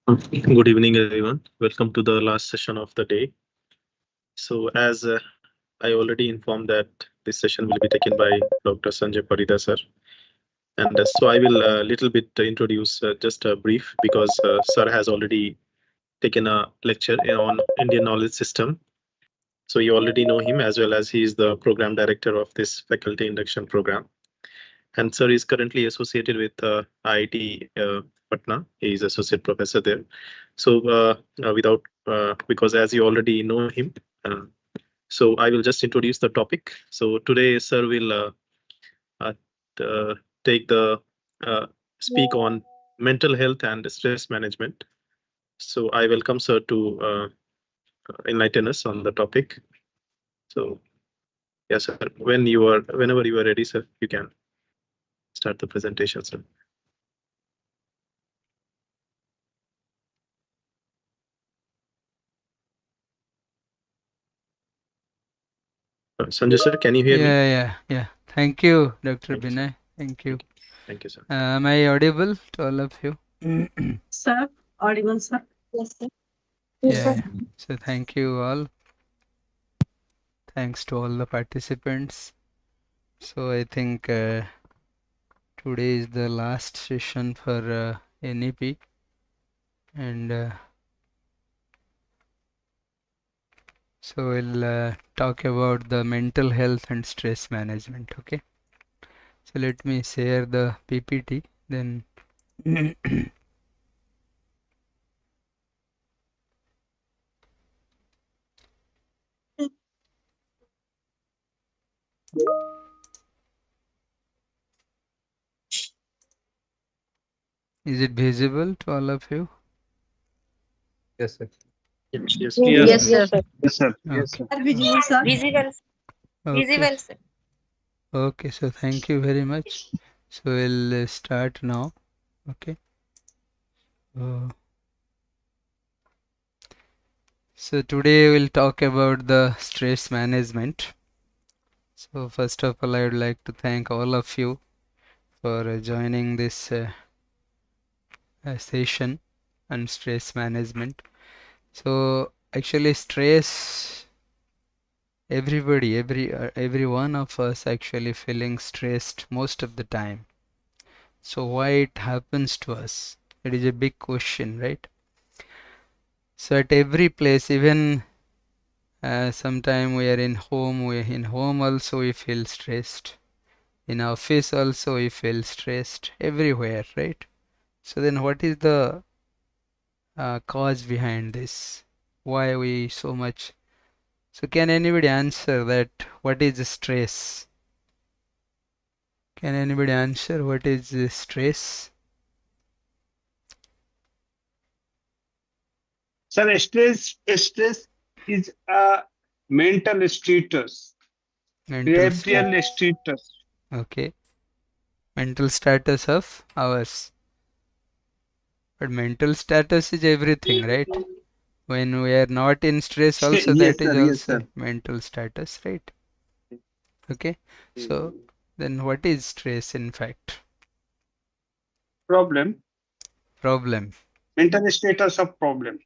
Good evening, everyone. Welcome to the last session of the day. So, as I already informed that this session will be taken by Dr. Sanjay Parida sir, and so I will little bit introduce just a brief because sir has already taken a lecture on Indian knowledge system. So you already know him as well as he is the program director of this faculty induction program. And sir is currently associated with IIT Patna. He is associate professor there. So without because as you already know him, uh, so I will just introduce the topic. So today, sir will uh, uh, take the uh, speak on mental health and stress management. So I welcome sir to enlighten us on the topic. So yes, sir. Whenever you are ready, sir, you can start the presentation, sir. Sanjay sir, can you hear me? Yeah. Thank you, Dr. Binay. Thank you. Thank you, sir. Am I audible to all of you? Sir, audible, sir. Yes, sir. Yeah. So thank you all. Thanks to all the participants. So I think today is the last session for NEP, and so we'll talk about the mental health and stress management. Okay. So let me share the PPT then. Is it visible to all of you? Yes, sir. Yes, Yes, sir. sir. Yes, sir. Okay. Yes, sir. Visible, sir. Visible, Okay. visible, sir. Okay, so thank you very much. So we'll start now. Okay. So today we'll talk about the stress management. So first of all, I would like to thank all of you for joining this session on stress management. So actually stress, every one of us actually feeling stressed most of the time. So why it happens to us? It is a big question, right? So at every place, even sometime we are in home also we feel stressed. In office also we feel stressed. Everywhere, right? So then what is the cause behind this? Why we so much? So can anybody answer that? What is stress? Can anybody answer what is stress? Sir, stress is a mental status, Mental behavioral status. Okay. Mental status of ours. But mental status is everything, right? When we are not in stress also, Yes, that is sir. Yes, also sir. mental status, right? Okay. So then what is stress in fact? Problem, Problem. mental status of problem.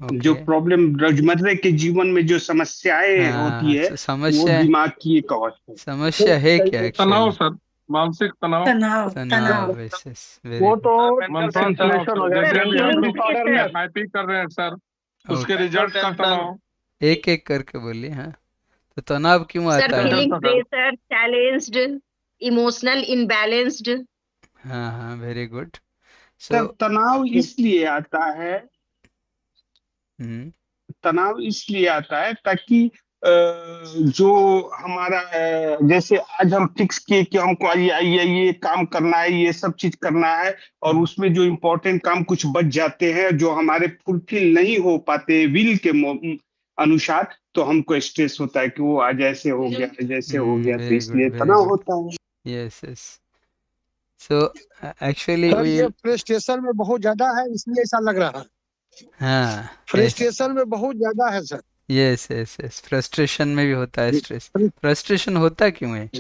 जो Okay. Problem रोजमर्रा के जीवन में जो समस्याएं होती है So वो समस्या दिमाग की एक अवस्था है समस्या है क्या तनाव एक्चुअली? सर, मानसिक तनाव। तनाव तनाव. Yes. Very वो good. तो मंथन तनाव ट्रांसलेशन हो सर, गया जैसे अभी हम क्रिएटिव लोग डिसऑर्डर में टाइपिंग कर रहे हैं सर, उसके Okay. रिजल्ट का तनाव। एक एक करके बोलिए. हाँ, तो तनाव क्यों Sir, आता है? feeling pressure, challenged, emotional imbalanced. हाँ, very good. सर So तनाव इसलिए आता है हम्म, तनाव इसलिए आता है ताकि जो हमारा जैसे आज हम फिक्स किए कि हमको ये काम करना है, ये सब चीज करना है, और उसमें जो इम्पोर्टेंट काम कुछ बच जाते हैं जो हमारे फुलफिल नहीं हो पाते विल के अनुसार, तो हमको स्ट्रेस होता है कि वो आज ऐसे हो गया, जैसे हो गया, तो very इसलिए good, very तनाव good. होता है। Yes. So actually sir we ये फ्रस्ट्रेशन में बहुत ज्यादा है इसलिए ऐसा लग रहा है। हाँ, yes. फ्रस्ट्रेशन में बहुत ज्यादा है सर। Yes. फ्रस्ट्रेशन में भी होता है स्ट्रेस. फ्रस्ट्रेशन होता क्यों है?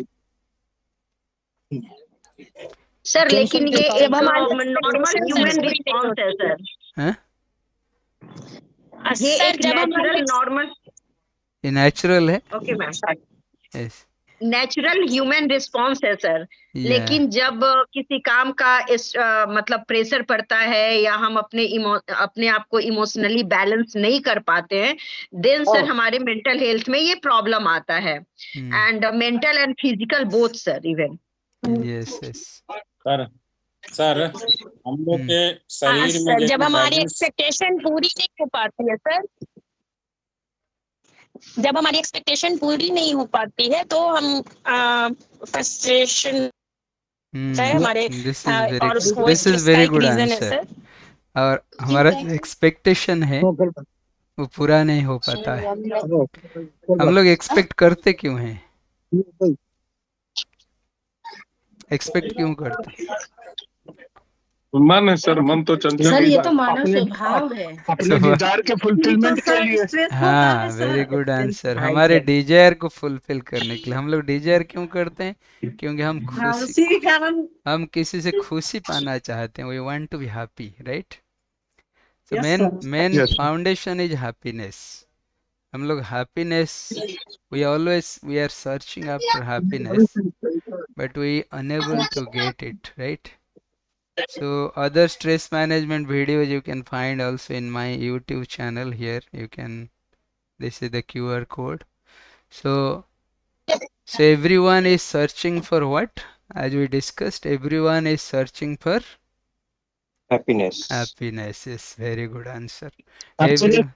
सर लेकिन ये एक हमारे नॉर्मल ह्यूमन रिस्पॉन्स है सर, हाँ ये सर एक जब नेचुरल हमारे नॉर्मल, ये नेचुरल है। Okay ma'am, yes natural human response है सर। या लेकिन जब किसी काम का मतलब प्रेशर पड़ता है या हम अपने आप को इमोशनली बैलेंस नहीं कर पाते हैं, देन सर हमारे मेंटल हेल्थ में ये प्रॉब्लम आता है, and mental and physical both sir even. Yes yes sir sir हम लोग के शरीर में सर जब जैसे हमारी बैलेंस एक्सपेक्टेशन पूरी नहीं हो पाती है सर, जब हमारी एक्सपेक्टेशन पूरी नहीं हो पाती है तो हम फ्रस्ट्रेशन है हमारे, और उसको दिस इज इसका वेरी एक गुड रीजन है आंसर। सर। और हमारा जो एक्सपेक्टेशन है वो पूरा नहीं हो पाता है। हम लोग एक्सपेक्ट करते क्यों हैं? एक्सपेक्ट क्यों करते? मन है सर, मन तो चंचल सर ही ये है। तो मानव स्वभाव है। अपने डिजायर के फुलफिलमेंट के लिए। स्ट्रेस होता हाँ है सर। Very good answer. हमारे डिजायर को फुलफिल करने के लिए हम लोग डिजायर क्यों करते हैं? क्योंकि हम हाँ, खुशी उसी के कारण। हम किसी से खुशी पाना चाहते हैं। We want to be happy, right? So Yes, main sir. main Yes. foundation is happiness. हम लोग happiness, we are searching after happiness, but we unable to get it, right? So other stress management videos you can find also in my YouTube channel here. You can, this is the QR code. So everyone is searching for what? As we discussed, everyone is searching for happiness. happiness. Is very good answer. Absolutely.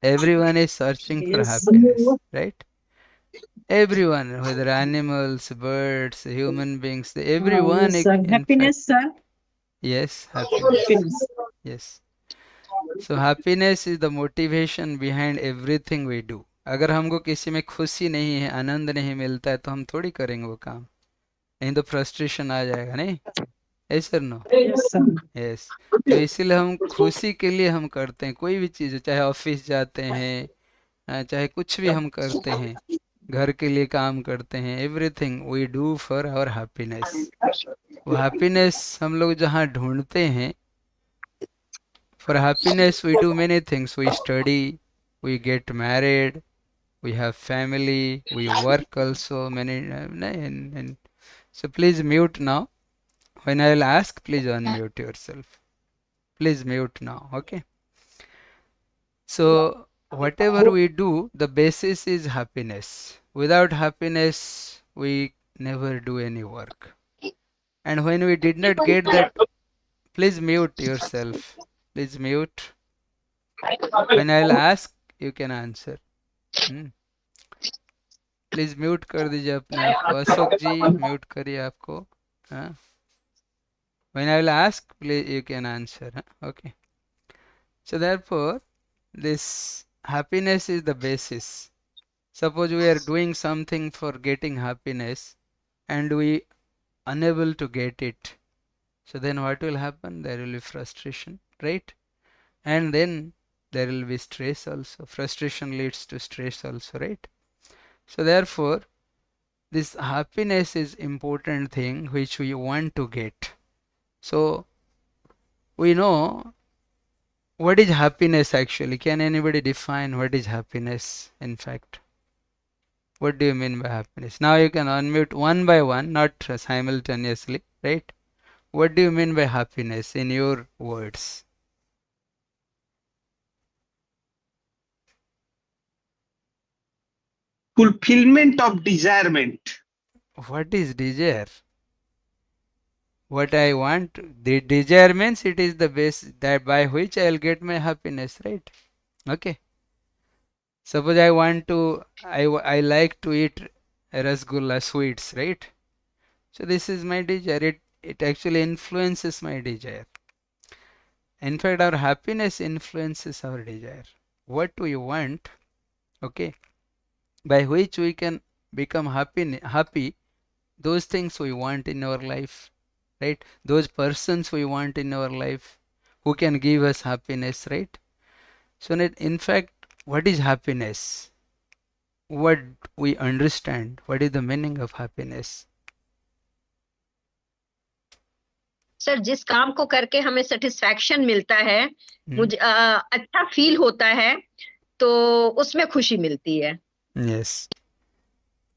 Everyone is searching for Yes. happiness, right? Everyone, whether animals, birds, human beings, everyone, Yes, sir. in fact, Happiness, sir. yes, happiness, Happiness. yes. So happiness is the motivation behind everything we do. अगर हमको किसी में खुशी नहीं है, आनंद नहीं मिलता है, तो हम थोड़ी करेंगे वो काम। नहीं तो फ्रस्ट्रेशन आ जाएगा, नहीं? Yes or no? Yes, sir. Yes. तो इसीलिए हम खुशी के लिए हम करते हैं कोई भी चीज़, चाहे ऑफिस जाते हैं, चाहे कुछ भी हम करते हैं, घर के लिए काम करते हैं, everything we do for our happiness. वो हैप्पीनेस हम लोग जहाँ ढूंढते हैं, for happiness we do many things. We study, we get married, we have family, we work also many, so please mute now. When I will ask, please unmute yourself. Please mute now, okay? So whatever we do, the basis is happiness. Without happiness, we never do any work. And when we did not get that, please mute yourself. Please mute. When I will ask, you can answer. Please mute कर दीजिए अपने आप को। अशोक जी mute करिए आपको। हाँ, when I will ask, please you can answer. Okay, so therefore this happiness is the basis. Suppose we are doing something for getting happiness and we unable to get it, so then what will happen? There will be frustration, right? And then there will be stress also. Frustration leads to stress also, right? So therefore this happiness is important thing which we want to get. So we know what is happiness actually. Can anybody define what is happiness? In fact, what do you mean by happiness? Now you can unmute one by one, not simultaneously, right? What do you mean by happiness in your words? Fulfillment of desirement. What is desire? What I want, the desire means it is the base that by which I will get my happiness, right? Okay. Suppose I want to, I like to eat rasgulla sweets, right? So this is my desire. It actually influences my desire. In fact, our happiness influences our desire. What we want, okay, by which we can become happy, those things we want in our life, right? Those persons we want in our life who can give us happiness, right? So in fact, what is happiness? What we understand, what is the meaning of happiness? Sir जिस काम को करके हमें satisfaction मिलता है, मुझे अच्छा feel होता है, तो उसमें खुशी मिलती है। यस,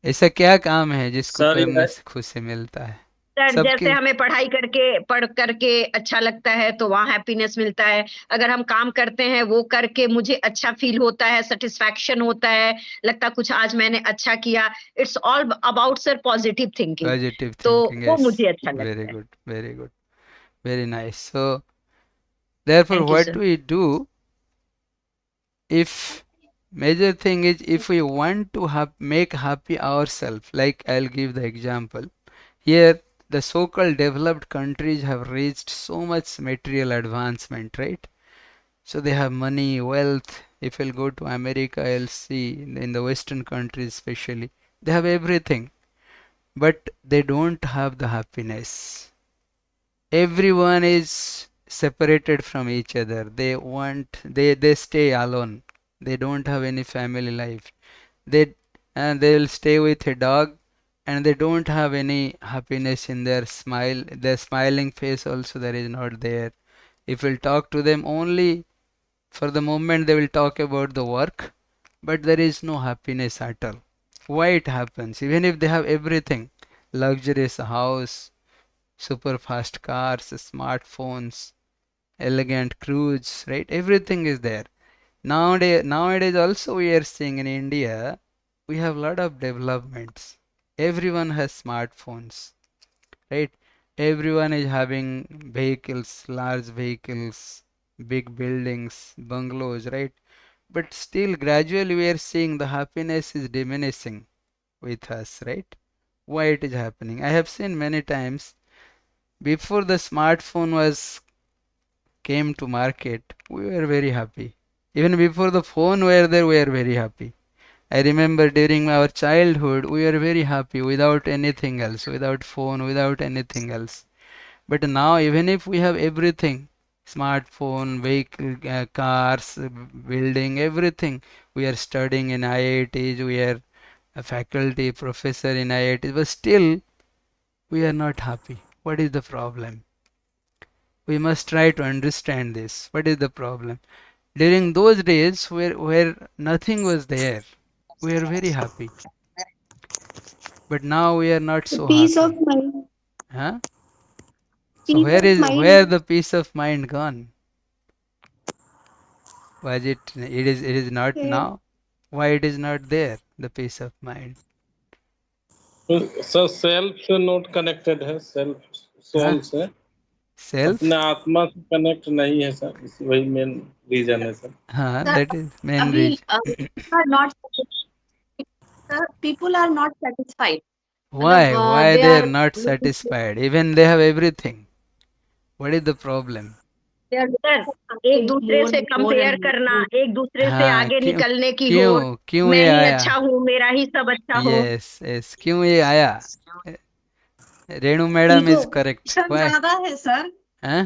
ऐसा क्या काम है जिसको सर करने से खुशी मिलता है? सर सबके जैसे हमें पढ़ करके अच्छा लगता है तो वहाँ हैप्पीनेस मिलता है। अगर हम काम करते हैं वो करके मुझे अच्छा फील होता है, सेटिस्फैक्शन होता है, लगता है कुछ आज मैंने अच्छा किया। It's all about sir positive thinking, positive तो थिंकिंग, वो यस, मुझे अच्छा वेरी लगता है। Good, very good, very nice. So therefore thank you what sir. we do, if major thing is if we want to make happy ourselves, like I'll give the example here. The so-called developed countries have reached so much material advancement, right? So they have money, wealth. If you'll go to America, you'll see in the Western countries especially, they have everything, but they don't have the happiness. Everyone is separated from each other. They stay alone. They don't have any family life. They'll stay with a dog, and they don't have any happiness in their smile. Their smiling face also there is not there. If we'll talk to them only for the moment, they will talk about the work, but there is no happiness at all. Why it happens? Even if they have everything, luxurious house, super fast cars, smartphones, elegant cruise, right? Everything is there. Nowadays also we are seeing in India, we have a lot of developments. Everyone has smartphones, right? Everyone is having vehicles, large vehicles, big buildings, bungalows, right? But still gradually we are seeing the happiness is diminishing with us, right? Why it is happening? I have seen many times before the smartphone was came to market, we were very happy. Even before the phone were there, we were very happy. I remember during our childhood, we were very happy without anything else, without phone, without anything else. But now, even if we have everything, smartphone, vehicle, cars, building, everything, we are studying in IITs, we are a faculty, professor in IITs, but still we are not happy. What is the problem? We must try to understand this. What is the problem? During those days where nothing was there, we are very happy. But now we are not so Peace of happy. mind. Huh? So Peace where of is mind. where the peace of mind gone? Was it is not Yeah. now? Why it is not there, the peace of mind? Sir self से note connected है, self soul Huh? से Self? अपने आत्मा से connect नहीं है sir, वही main reason है sir. Huh, Sir, that is main अभी reason. are not sir, people are not satisfied. Why? मतलब Why they they are are not satisfied? Even they have everything. What is the problem? Sir एक दूसरे more से more compare and करना, more. एक दूसरे से हाँ, आगे क्यों निकलने की होड़, क्यों क्यों मैं ये ही आया? अच्छा हूँ, मेरा ही सब अच्छा हो। यस यस, क्यों ये आया? Renu madam ego is correct. Why? ज्यादा है सर, हाँ?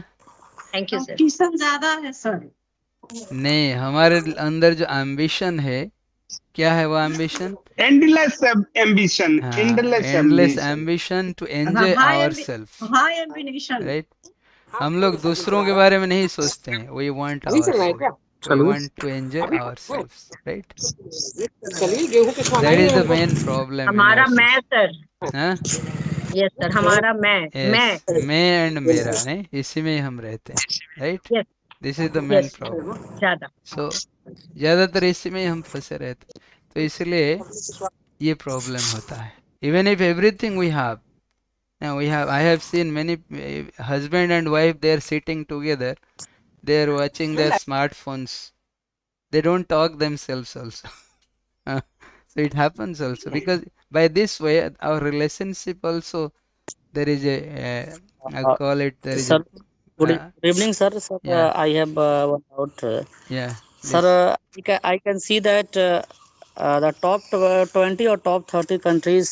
Thank you sir. कंपटीशन ज्यादा है सर। नहीं, हमारे अंदर जो एम्बिशन है, क्या है वो एम्बिशन? एंडलेस एम्बिशन, हाँ, endless endless ambition. Ambition to enjoy our self, high ambition. Right? हम लोग दूसरों के बारे में नहीं सोचते हैं, we want our self, we want to enjoy our self, right? That is the main problem in हमारा आवर मैं सर, हाँ? यस सर, हमारा मैं यस, मैं एंड मेरा, नहीं, इसी में ही हम रहते हैं, right? Yes this is the main yes problem. ज्यादा। सो ज़्यादातर इसी में ही हम फंसे रहते, तो इसलिए ये प्रॉब्लम होता है। Even if everything we have, I have seen many husband and wife, they are sitting together, they are watching their smartphones, they don't talk themselves also. So it happens also, because by this way our relationship also, there is a I call it, there is a Sir, good uh, evening, sir. Sir, yeah, I have one doubt. yeah, Sir, please. I can see that the top 20 or top 30 countries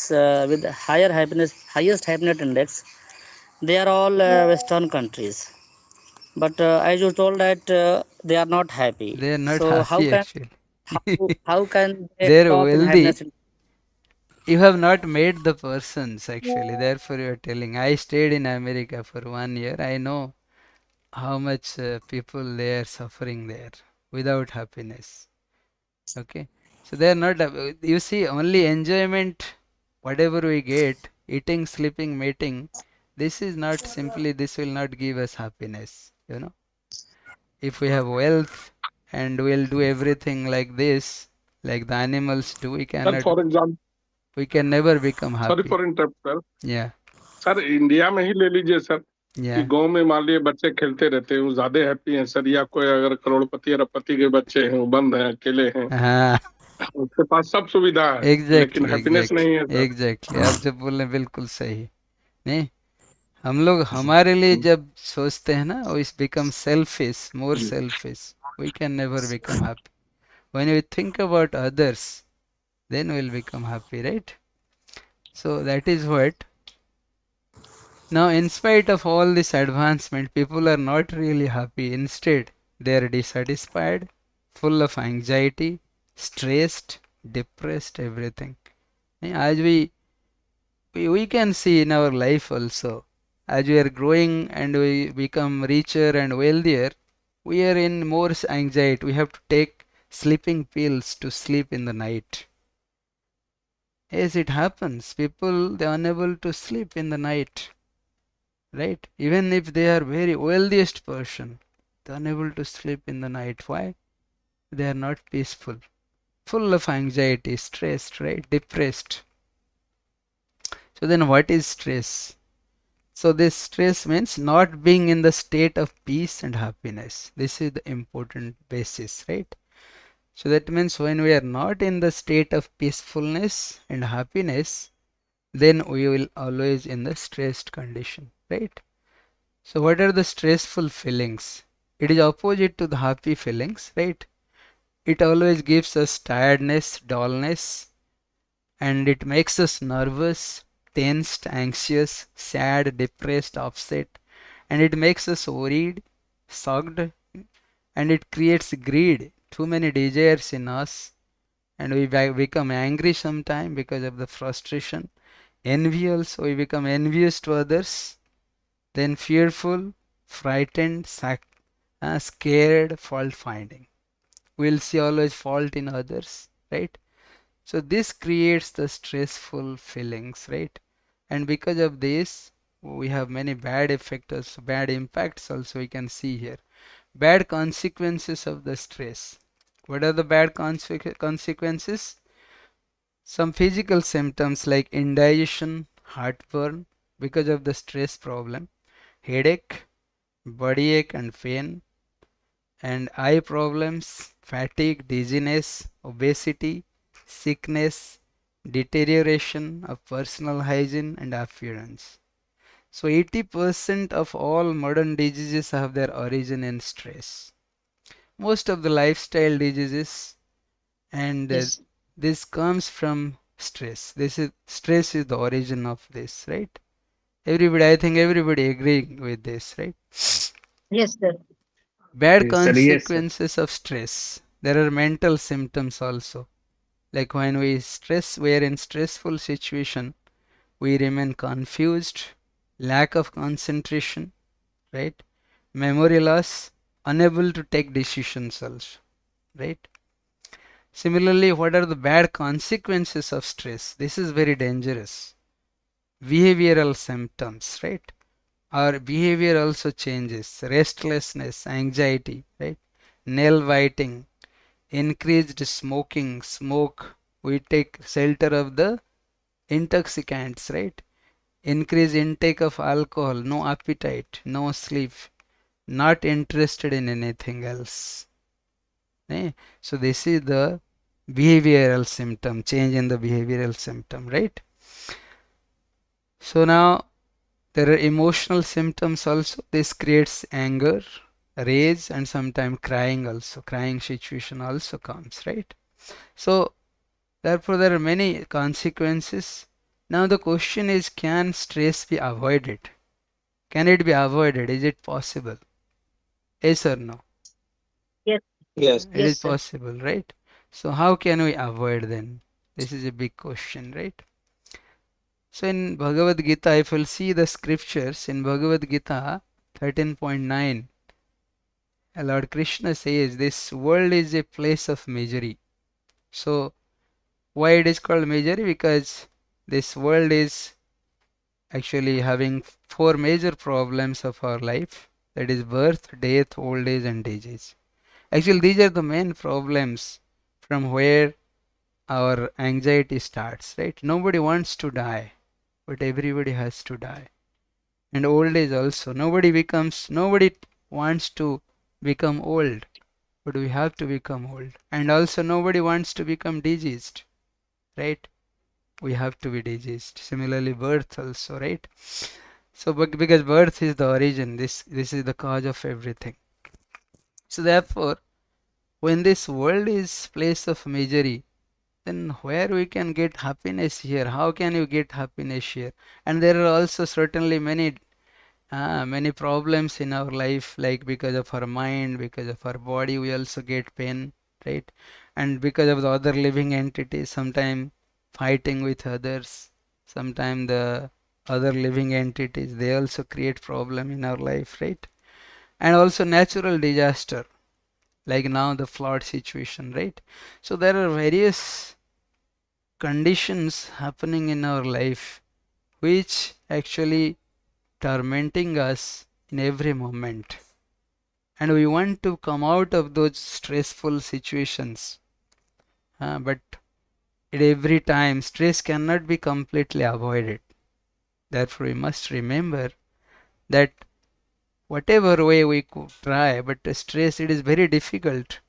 with higher happiness, highest happiness index, they are all Western countries. But as you told that they are not happy. They are not So happy actually. how can they They're top in wealthy, happiness? You have not met the persons actually, therefore you are telling. I stayed in America for 1 year. I know how much people they are suffering there without happiness. Okay, so they are not. You see, only enjoyment, whatever we get, eating, sleeping, mating. This is not simply. This will not give us happiness. You know, if we have wealth and we'll do everything like this, like the animals do, we sir cannot. For example We can never become sorry happy. For interrupt sir Yeah, sir India में ही ले लीजिए sir कि yeah. गांव में मान लिए बच्चे खेलते रहते हैं वो ज्यादा हैप्पी हैं सर या कोई अगर करोड़पति अरबपति के बच्चे हैं वो बंद हैं अकेले हैं हाँ, उसके पास सब सुविधा है लेकिन एग्जैक्टली हैप्पीनेस नहीं है एग्जैक्टली सर एग्जैक्टली आप जब बोल रहे हैं बिल्कुल सही। नहीं, हम लोग हमारे लिए जब सोचते हैं ना, is become selfish, more selfish, we can never become happy. When we think about others, then we'll become happy, right? So that is what. Now, in spite of all this advancement, people are not really happy. Instead, they are dissatisfied, full of anxiety, stressed, depressed, everything. As we can see in our life also, as we are growing and we become richer and wealthier, we are in more anxiety. We have to take sleeping pills to sleep in the night. Yes, it happens. People, they are unable to sleep in the night, right? Even if they are very wealthiest person, they are unable to sleep in the night. Why? They are not peaceful, full of anxiety, stressed, right? Depressed. So then what is stress? So this stress means not being in the state of peace and happiness. This is the important basis, right? So that means when we are not in the state of peacefulness and happiness, then we will always in the stressed condition, right? So what are the stressful feelings? It is opposite to the happy feelings, right? It always gives us tiredness, dullness, and it makes us nervous, tensed, anxious, sad, depressed, upset, and it makes us worried, shocked, and it creates greed, too many desires in us, and we become angry sometime because of the frustration. Envy also, we become envious to others, then fearful, frightened, scared, fault finding. We'll see always fault in others, right? So this creates the stressful feelings, right? And because of this, we have many bad effects, bad impacts also we can see here. Bad consequences of the stress. What are the bad consequences? Some physical symptoms like indigestion, heartburn because of the stress problem, headache, body ache and pain, and eye problems, fatigue, dizziness, obesity, sickness, deterioration of personal hygiene and appearance. So 80% of all modern diseases have their origin in stress. Most of the lifestyle diseases and Yes. this comes from stress. Stress is the origin of this, right? Everybody, I think everybody agreeing with this, right? Yes, sir. Bad Yes, sir. Yes, sir. consequences of stress. There are mental symptoms also. Like when we are in stressful situation, we remain confused, lack of concentration, right? Memory loss, unable to take decisions also, right? Similarly, what are the bad consequences of stress? This is very dangerous. Behavioral symptoms, right? Our behavior also changes. Restlessness, anxiety, right? Nail biting, increased smoking, smoke. We take shelter of the intoxicants, right? Increased intake of alcohol, no appetite, no sleep, not interested in anything else. Eh? So this is the behavioral symptom, change in the behavioral symptom, right? So now there are emotional symptoms also. This creates anger, rage, and sometimes crying also. Crying situation also comes, right? So therefore there are many consequences. Now the question is, can stress be avoided? Can it be avoided? Is it possible? Yes or no? Yes. Yes. It is Yes, sir. possible, right? So how can we avoid then? This is a big question, right? So in Bhagavad Gita, if you'll see the scriptures in Bhagavad Gita 13.9, Lord Krishna says this world is a place of misery. So why it is called misery? Because this world is actually having four major problems of our life, that is birth, death, old age and disease. Actually these are the main problems from where our anxiety starts, right? Nobody wants to die, but everybody has to die. And old age also, nobody wants to become old, but we have to become old. And also nobody wants to become diseased, right? We have to be diseased. Similarly birth also, right? So because birth is the origin, this is the cause of everything. So therefore when this world is place of misery, then where we can get happiness here? How can you get happiness here? And there are also certainly many problems in our life, like because of our mind, because of our body, we also get pain, right? And because of the other living entities, sometimes fighting with others, sometimes the other living entities, they also create problem in our life, right? And also natural disaster, like now the flood situation, right? So there are various conditions happening in our life which actually tormenting us in every moment, and we want to come out of those stressful situations, but at every time stress cannot be completely avoided. Therefore we must remember that whatever way we could try, but the stress, it is very difficult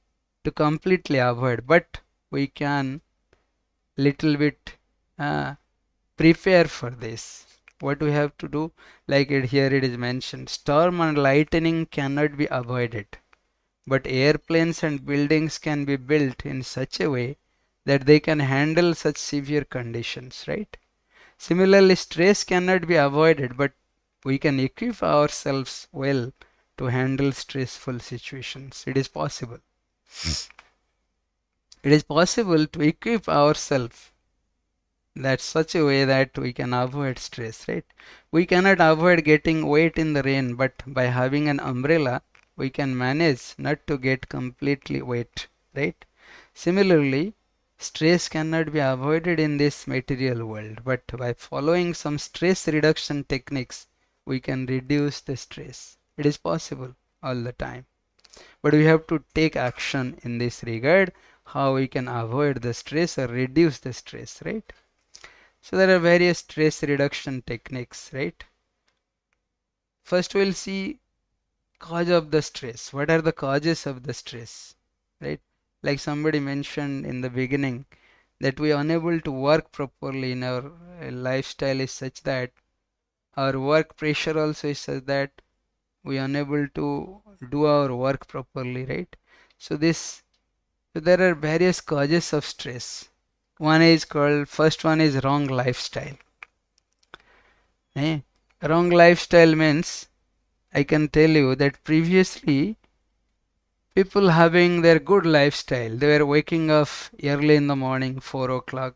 to completely avoid, but we can little bit prepare for this. What we have to do, like here it is mentioned, storm and lightning cannot be avoided, but airplanes and buildings can be built in such a way that they can handle such severe conditions, right? Similarly, stress cannot be avoided, but we can equip ourselves well to handle stressful situations. It is possible. It is possible to equip ourselves that such a way that we can avoid stress, right? We cannot avoid getting wet in the rain, but by having an umbrella, we can manage not to get completely wet, right? Similarly, stress cannot be avoided in this material world, but by following some stress reduction techniques, we can reduce the stress. It is possible all the time, but we have to take action in this regard, how we can avoid the stress or reduce the stress, right? So there are various stress reduction techniques, right? First we'll see cause of the stress. What are the causes of the stress, right? Like somebody mentioned in the beginning that we are unable to work properly in our lifestyle is such that our work pressure also is such that we are unable to do our work properly, right? So there are various causes of stress. First one is wrong lifestyle. Wrong lifestyle means, I can tell you that previously people having their good lifestyle, they were waking up early in the morning, 4 o'clock,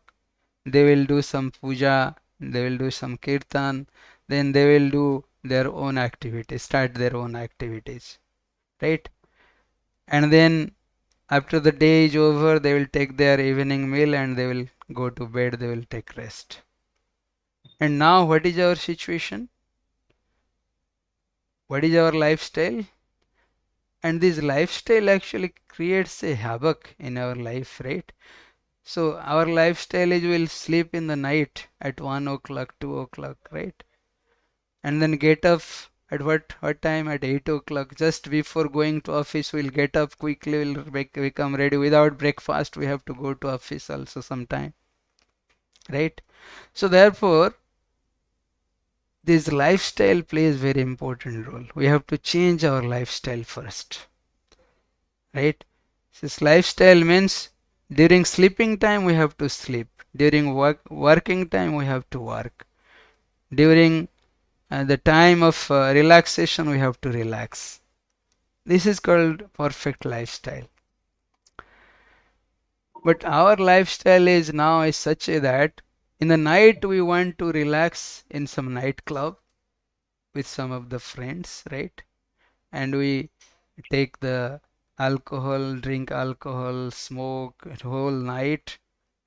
they will do some puja, they will do some kirtan, then they will do their own activities, start their own activities, right? And then after the day is over, they will take their evening meal and they will go to bed, they will take rest. And now what is our situation? What is our lifestyle? And this lifestyle actually creates a havoc in our life, right? So our lifestyle is we'll sleep in the night at 1 o'clock, 2 o'clock, right? And then get up at what time? At 8 o'clock. Just before going to office, we'll get up quickly, we'll become ready. Without breakfast, we have to go to office also sometime, right? So therefore, this lifestyle plays very important role. We have to change our lifestyle first, right? This lifestyle means during sleeping time we have to sleep, during working time we have to work, during the time of relaxation we have to relax. This is called perfect lifestyle. But our lifestyle is now is such a that In the night, we want to relax in some nightclub with some of the friends, right? And we take the alcohol, drink alcohol, smoke whole night,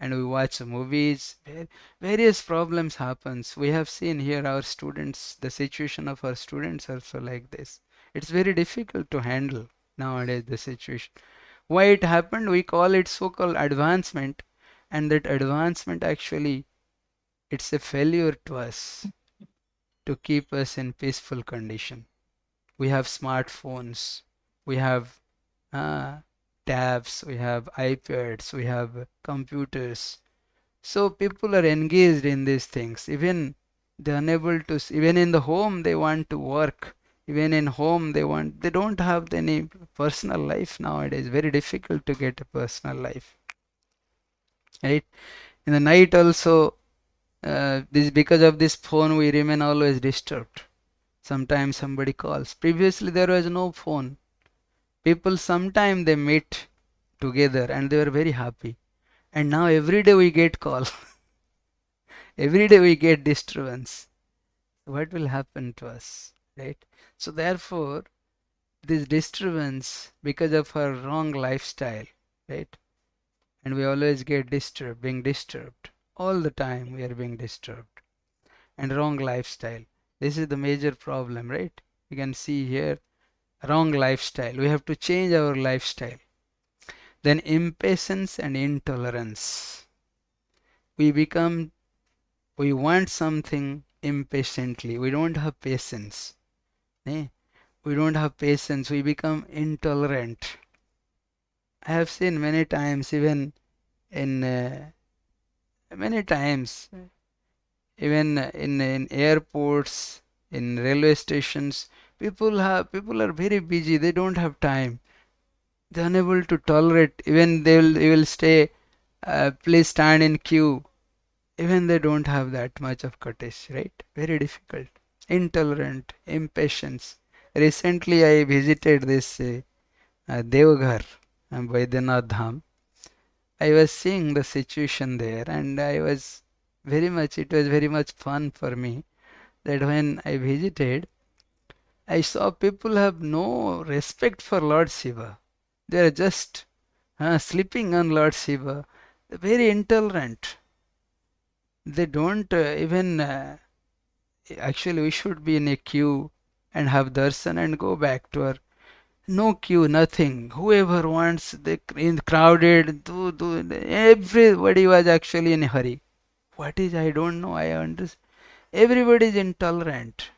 and we watch movies. Various problems happens. We have seen here our students, the situation of our students also like this. It's very difficult to handle nowadays the situation. Why it happened? We call it so-called advancement, and that advancement actually it's a failure to us to keep us in peaceful condition. We have smartphones, we have uh, tabs, we have iPads, we have computers. So people are engaged in these things. Even they're unable to, even in the home they want to work. Even in home they don't have any personal life nowadays. Very difficult to get a personal life. Right? In the night also, this because of this phone we remain always disturbed. Sometimes somebody calls. Previously there was no phone. People sometimes they meet together and they were very happy. And now every day we get call. Every day we get disturbance. What will happen to us, right? So therefore, this disturbance because of our wrong lifestyle, right? And we always get disturbed, being disturbed. All the time we are being disturbed. And wrong lifestyle. This is the major problem, right? You can see here, wrong lifestyle. We have to change our lifestyle. Then impatience and intolerance. We want something impatiently. We don't have patience. Eh? We don't have patience. We become intolerant. I have seen many times, even in many times, even in airports, in railway stations, people are very busy. They don't have time. They're unable to tolerate. Even they will stay. Please stand in queue. Even they don't have that much of courtesy, right? Very difficult. Intolerant, impatience. Recently, I visited this Devghar, Baidyanath Dham. I was seeing the situation there, and it was very much fun for me that when I visited, I saw people have no respect for Lord Shiva. They are just sleeping on Lord Shiva. They're very intolerant. They don't even actually we should be in a queue and have darshan and go back to our no queue, nothing. Whoever wants, they in crowded, everybody was actually in a hurry. What is, I don't know, I understand. Everybody is intolerant.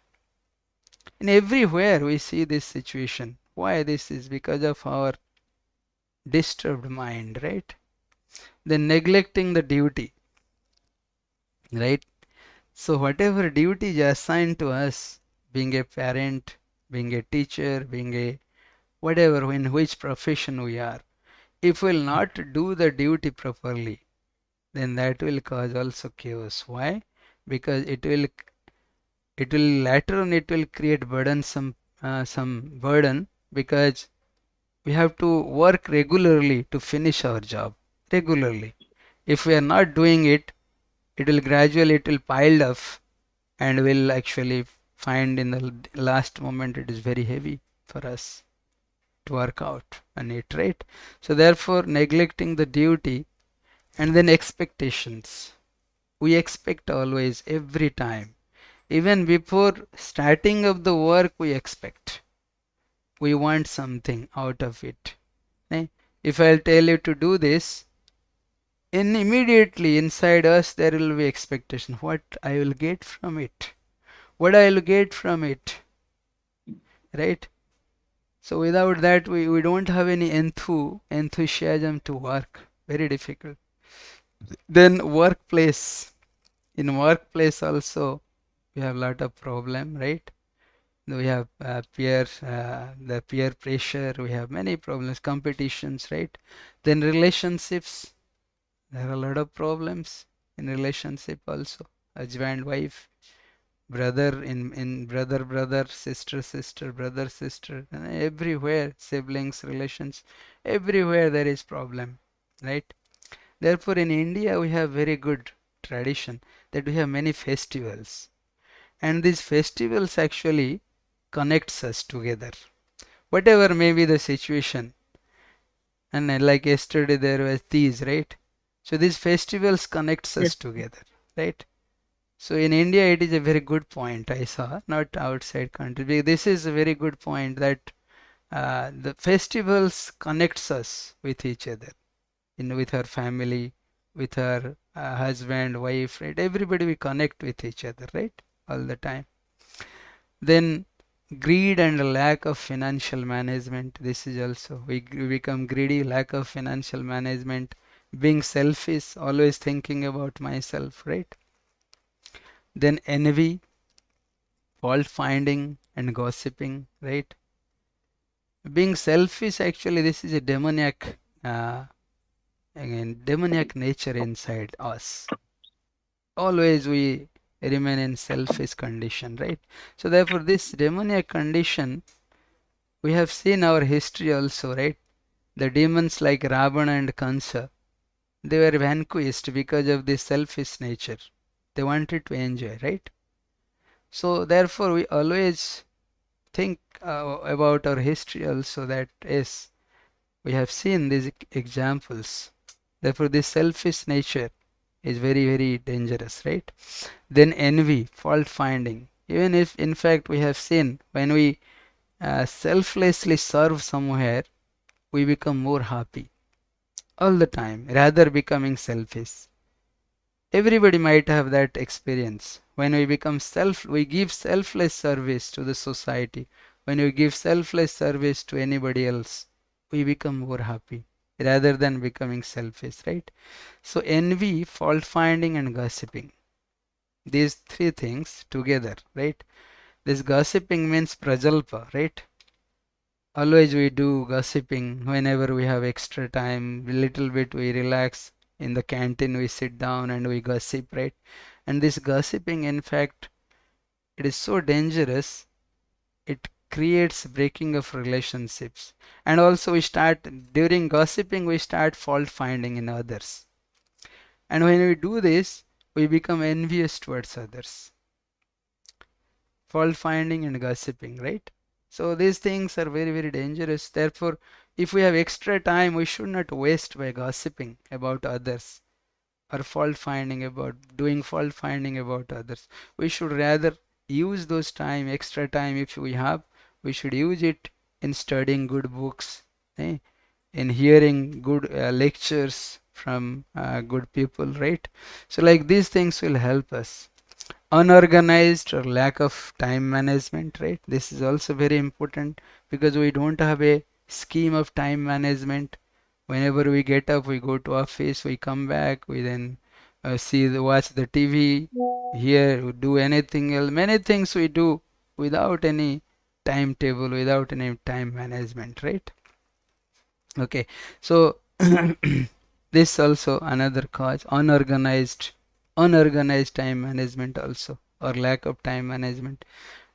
And everywhere we see this situation. Why this is? Because of our disturbed mind, right? Then neglecting the duty, right? So whatever duty is assigned to us, being a parent, being a teacher, being a whatever, in which profession we are, if we'll not do the duty properly, then that will cause also chaos. Why? Because it will later on it will create some burden, because we have to work regularly to finish our job regularly. If we are not doing it, it will pile up, and will actually find in the last moment it is very heavy for us to work out on it, right? So therefore, neglecting the duty. And then expectations. We expect always, every time. Even before starting of the work, we expect. We want something out of it. Eh? If I'll tell you to do this, immediately inside us there will be expectation. What I will get from it. What I will get from it. Right? So without that, we don't have any enthusiasm to work. Very difficult. Then workplace. In workplace also, we have a lot of problem, right? We have the peer pressure. We have many problems, competitions, right? Then relationships. There are a lot of problems in relationship also. Husband, wife, brother in brother, sister, brother, sister, and everywhere, siblings, relations, everywhere there is problem, right? Therefore, in India, we have very good tradition that we have many festivals, and these festivals actually connects us together, whatever may be the situation. And like yesterday there was these, right? So these festivals connects us together, right? So in India it is a very good point I saw, not outside country. This is a very good point that the festivals connects us with each other, with her family, with her husband, wife, right? Everybody we connect with each other, right? All the time. Then greed and lack of financial management. This is also, we become greedy, lack of financial management, being selfish, always thinking about myself, right? Then envy, fault finding and gossiping, right? Being selfish, actually this is a demoniac, again demoniac nature inside us. Always we remain in selfish condition, right? So therefore this demoniac condition, we have seen our history also, right? The demons like Ravana and Kansa, they were vanquished because of this selfish nature. They wanted to enjoy, right? So therefore we always think about our history also, that yes, we have seen these examples. Therefore this selfish nature is very, very dangerous, right? Then envy, fault finding. Even if in fact we have seen when we selflessly serve somewhere, we become more happy all the time, rather becoming selfish. Everybody might have that experience. When we become we give selfless service to the society. When we give selfless service to anybody else, we become more happy rather than becoming selfish, right? So envy, fault finding and gossiping. These three things together, right? This gossiping means prajalpa, right? Always we do gossiping whenever we have extra time, little bit we relax in the canteen, we sit down and we gossip, right? And this gossiping, in fact, it is so dangerous. It creates breaking of relationships. And also we start, during gossiping, we start fault finding in others. And when we do this, we become envious towards others. Fault finding and gossiping, right? So these things are very, very dangerous. Therefore, if we have extra time, we should not waste by gossiping about others or fault finding about others. We should rather use those extra time if we have, we should use it in studying good books, in hearing good lectures from good people, right? So like these things will help us. Unorganized or lack of time management, right? This is also very important because we don't have a scheme of time management. Whenever we get up, we go to office, we come back, we then watch the TV, here, do anything else. Many things we do without any timetable, without any time management, right? Okay, so this also another cause, unorganized time management also, or lack of time management.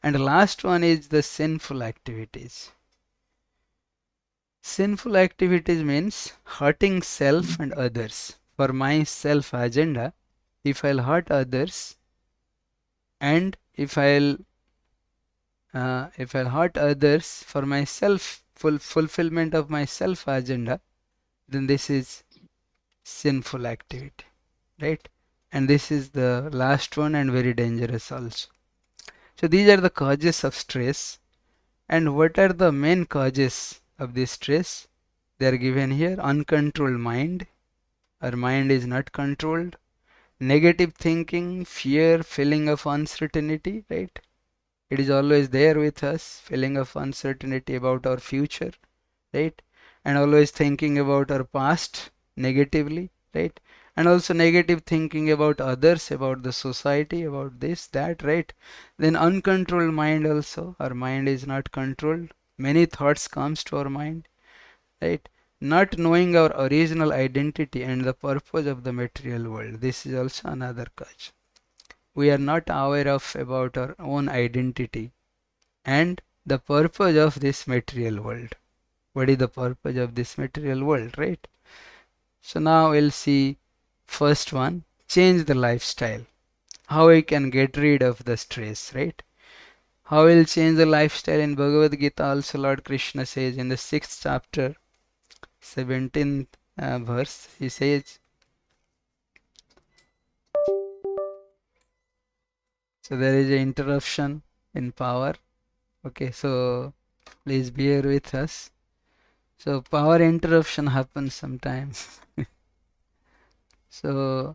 And the last one is the sinful activities. Sinful activities means hurting self and others. For my self agenda, if I'll hurt others, and if I'll hurt others for my fulfillment of my self agenda, then this is sinful activity, right? And this is the last one and very dangerous also. So these are the causes of stress. And what are the main causes of this stress? They are given here. Uncontrolled mind. Our mind is not controlled. Negative thinking, fear, feeling of uncertainty, right? It is always there with us, feeling of uncertainty about our future, right? And always thinking about our past negatively, right? And also negative thinking about others, about the society, about this, that, right? Then uncontrolled mind also, our mind is not controlled. Many thoughts comes to our mind, right? Not knowing our original identity and the purpose of the material world. This is also another cause. We are not aware of about our own identity and the purpose of this material world. What is the purpose of this material world, right? So now we'll see first one, change the lifestyle, how I can get rid of the stress, right? How will change the lifestyle? In Bhagavad Gita also Lord Krishna says in the 6th chapter, 17th verse, he says, so there is an interruption in power. Okay, so please bear with us. So power interruption happens sometimes. So,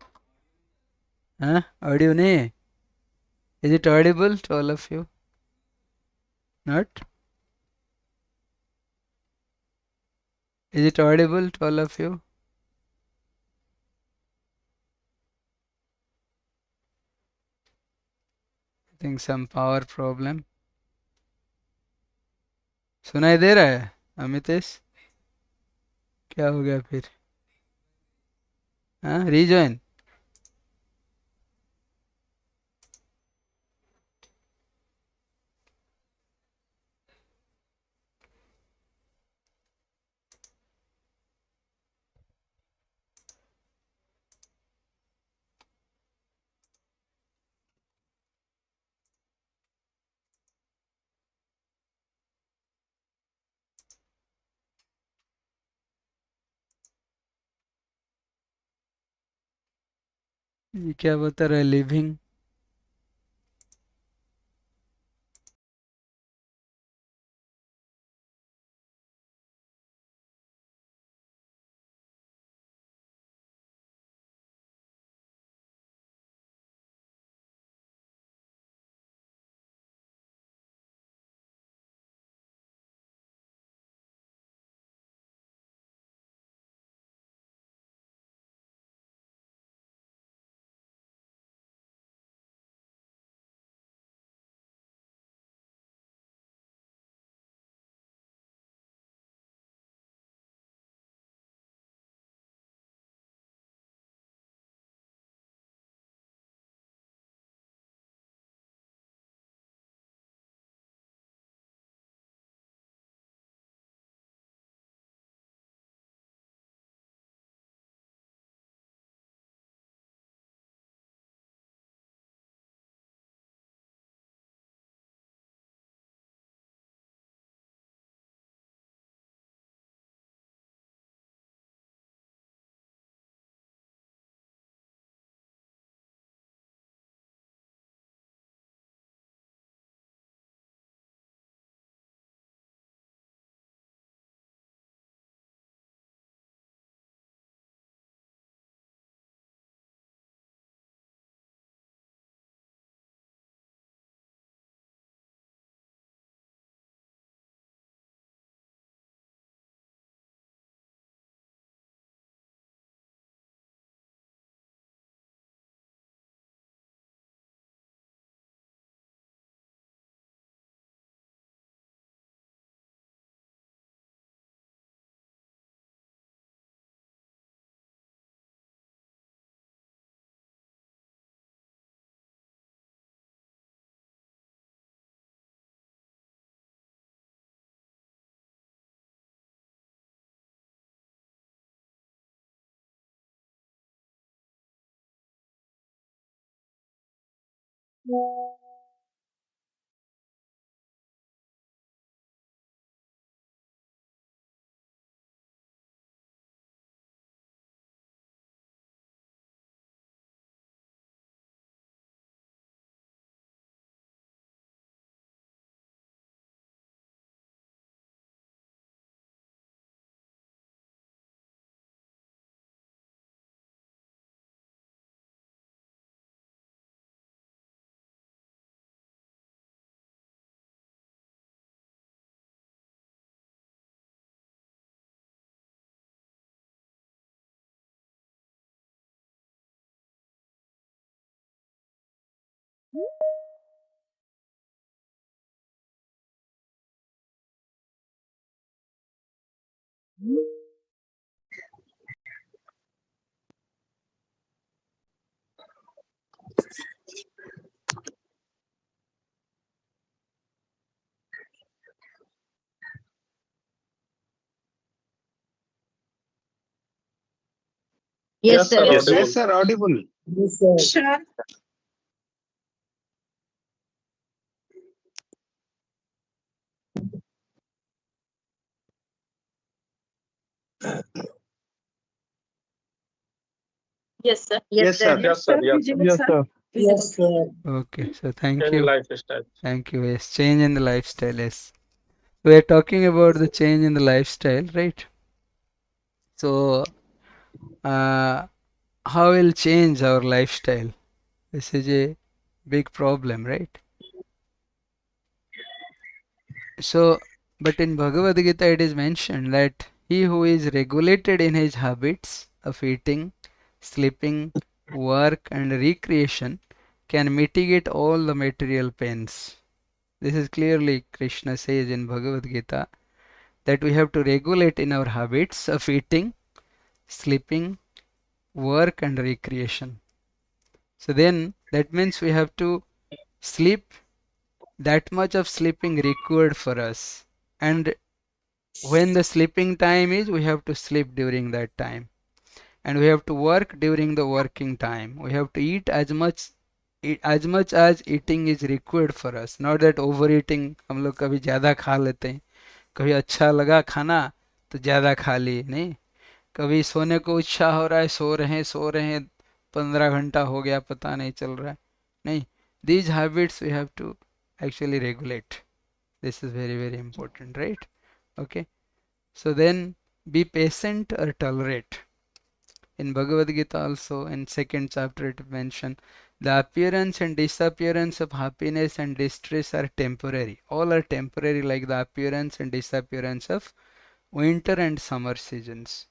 audio nahi? Is it audible to all of you? Not? Is it audible to all of you? I think some power problem. सुनाई दे रहा है अमितेश? क्या हो गया फिर? हाँ, rejoin. ये क्या बता रहा है living? Yes, sir. Yes, Yes, sir, audible. Sure. Yes, sir. Yes, sir. Yes, sir. Yes, sir. Yes, sir. Yes, sir. Okay, so thank Change you. lifestyle. Thank you. Yes, change in the lifestyle. Yes. We're talking about the change in the lifestyle, right? So, how will change our lifestyle? This is a big problem, right? So, but in Bhagavad Gita it is mentioned that he who is regulated in his habits of eating, sleeping, work and recreation can mitigate all the material pains. This is clearly Krishna says in Bhagavad Gita that we have to regulate in our habits of eating, sleeping, work and recreation. So then that means we have to sleep that much of sleeping required for us, and when the sleeping time is, we have to sleep during that time, and we have to work during the working time. We have to eat as much as eating is required for us, not that overeating. हम लोग कभी ज़्यादा खा लेते हैं, कभी अच्छा लगा खाना तो ज़्यादा खा लिए, नहीं, कभी सोने को इच्छा हो रहा है, सो रहे हैं 15 घंटा हो गया पता नहीं चल रहा है, नहीं. These habits we have to actually regulate. This is very very important, right? Okay. So then be patient or tolerate. In Bhagavad Gita also in second chapter it mentioned the appearance and disappearance of happiness and distress are temporary. All are temporary, like the appearance and disappearance of winter and summer seasons.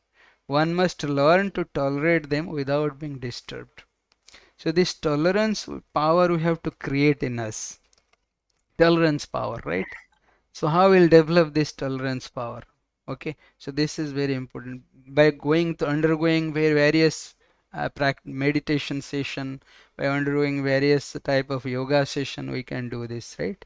One must learn to tolerate them without being disturbed. So this tolerance power we have to create in us. Tolerance power, right? So how we'll develop this tolerance power? Okay, so this is very important. By undergoing various meditation session, by undergoing various type of yoga session, we can do this, right?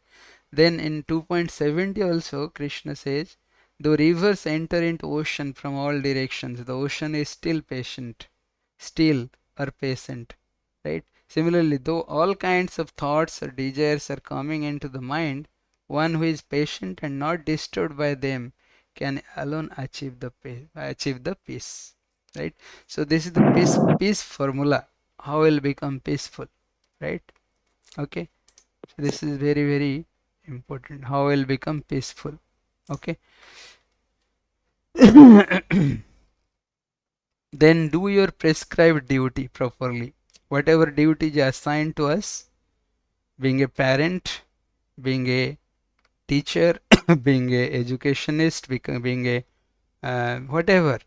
Then in 2.70 also Krishna says, though rivers enter into ocean from all directions, the ocean is still patient, still or patient, right? Similarly, though all kinds of thoughts or desires are coming into the mind, one who is patient and not disturbed by them can alone achieve the peace, right? So this is the peace formula. How will become peaceful, right? Okay, so this is very very important. How will become peaceful? Okay. Then do your prescribed duty properly. Whatever duty is assigned to us, being a parent, being a teacher, being a educationist, being a whatever,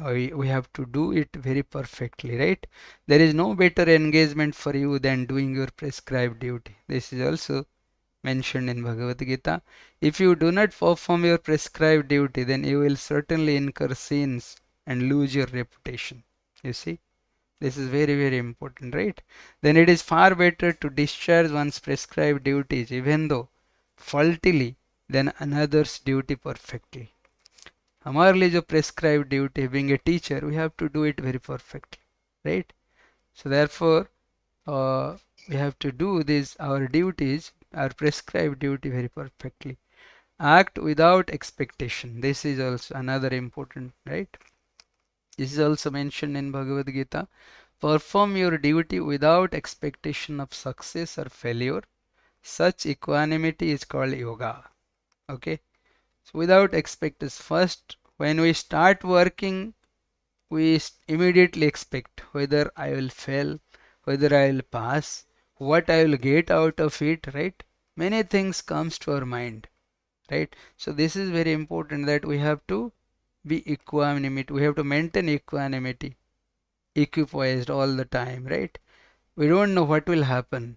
we have to do it very perfectly, right? There is no better engagement for you than doing your prescribed duty. This is also mentioned in Bhagavad Gita. If you do not perform your prescribed duty, then you will certainly incur sins and lose your reputation. You see, this is very very important, right? Then it is far better to discharge one's prescribed duties, even though faultily, than another's duty perfectly. हमारे लिए जो prescribed duty, being a teacher, we have to do it very perfectly, right? So therefore, we have to do this, our duties, our prescribed duty very perfectly. Act without expectation. This is also another important, right? This is also mentioned in Bhagavad Gita. Perform your duty without expectation of success or failure. Such equanimity is called yoga. Okay. So without expectation, first when we start working, we immediately expect whether I will fail, whether I will pass, what I will get out of it, right? Many things comes to our mind, right? So this is very important that we have to be equanimity. We have to maintain equanimity, equipoised all the time, right? We don't know what will happen.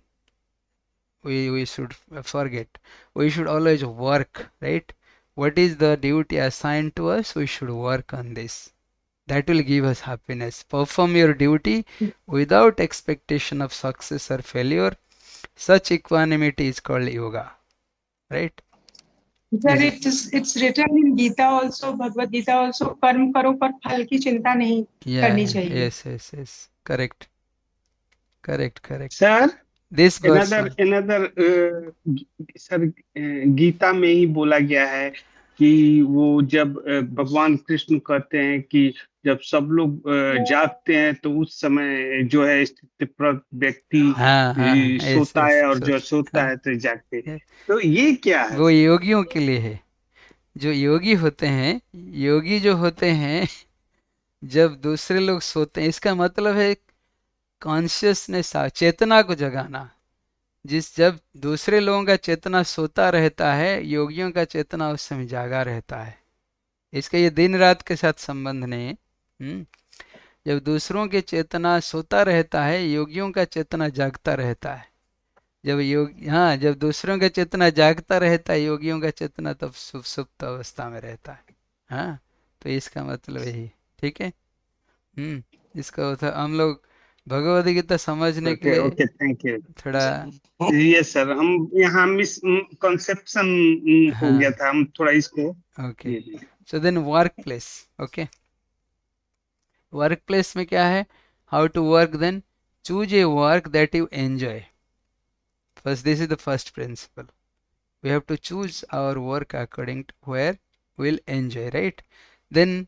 We should forget. We should always work, right? What is the duty assigned to us? We should work on this. That will give us happiness. Perform your duty without expectation of success or failure. Such equanimity is called yoga, right? Sir, it's written in Gita also, Bhagavad Gita also, कर्म करो पर फल की चिंता नहीं करनी चाहिए. Yes, correct. Correct. Sir This verse another one. another sir Gita में ही बोला गया है कि वो जब भगवान कृष्ण कहते हैं कि जब सब लोग जागते हैं तो उस समय जो है स्थितप्रज्ञ व्यक्ति हाँ, सोता है और जो सोच, सोता हाँ, है तो जागते हैं। ये- तो ये क्या है वो सर? योगियों के लिए है। जो योगी होते हैं, योगी जो होते हैं, जब दूसरे लोग सोते हैं, इसका मतलब है कॉन्शियसनेस, चेतना को जगाना। जब दूसरे लोगों का चेतना सोता रहता है, योगियों का चेतना उस समय जागा रहता है। इसका ये दिन रात के साथ संबंध नहीं है। जब दूसरों की चेतना सोता रहता है, योगियों का चेतना जागता रहता है। जब दूसरों का चेतना जागता रहता है, योगियों का चेतना तब सुप्त अवस्था में रहता है। हाँ, तो इसका मतलब यही, ठीक है। इसका हम लोग भगवद गीता समझने के ओके लिए ओके, थैंक यू। थोड़ा, ये सर हम यहाँ मिस कंसेप्शन हो हाँ, गया था, हम थोड़ा इसको ओके। ये so then work place, okay. Work place में क्या है, how to work, then choose a work that you enjoy. First, this is the first principle. We have to choose our work according to where we'll enjoy, right? Then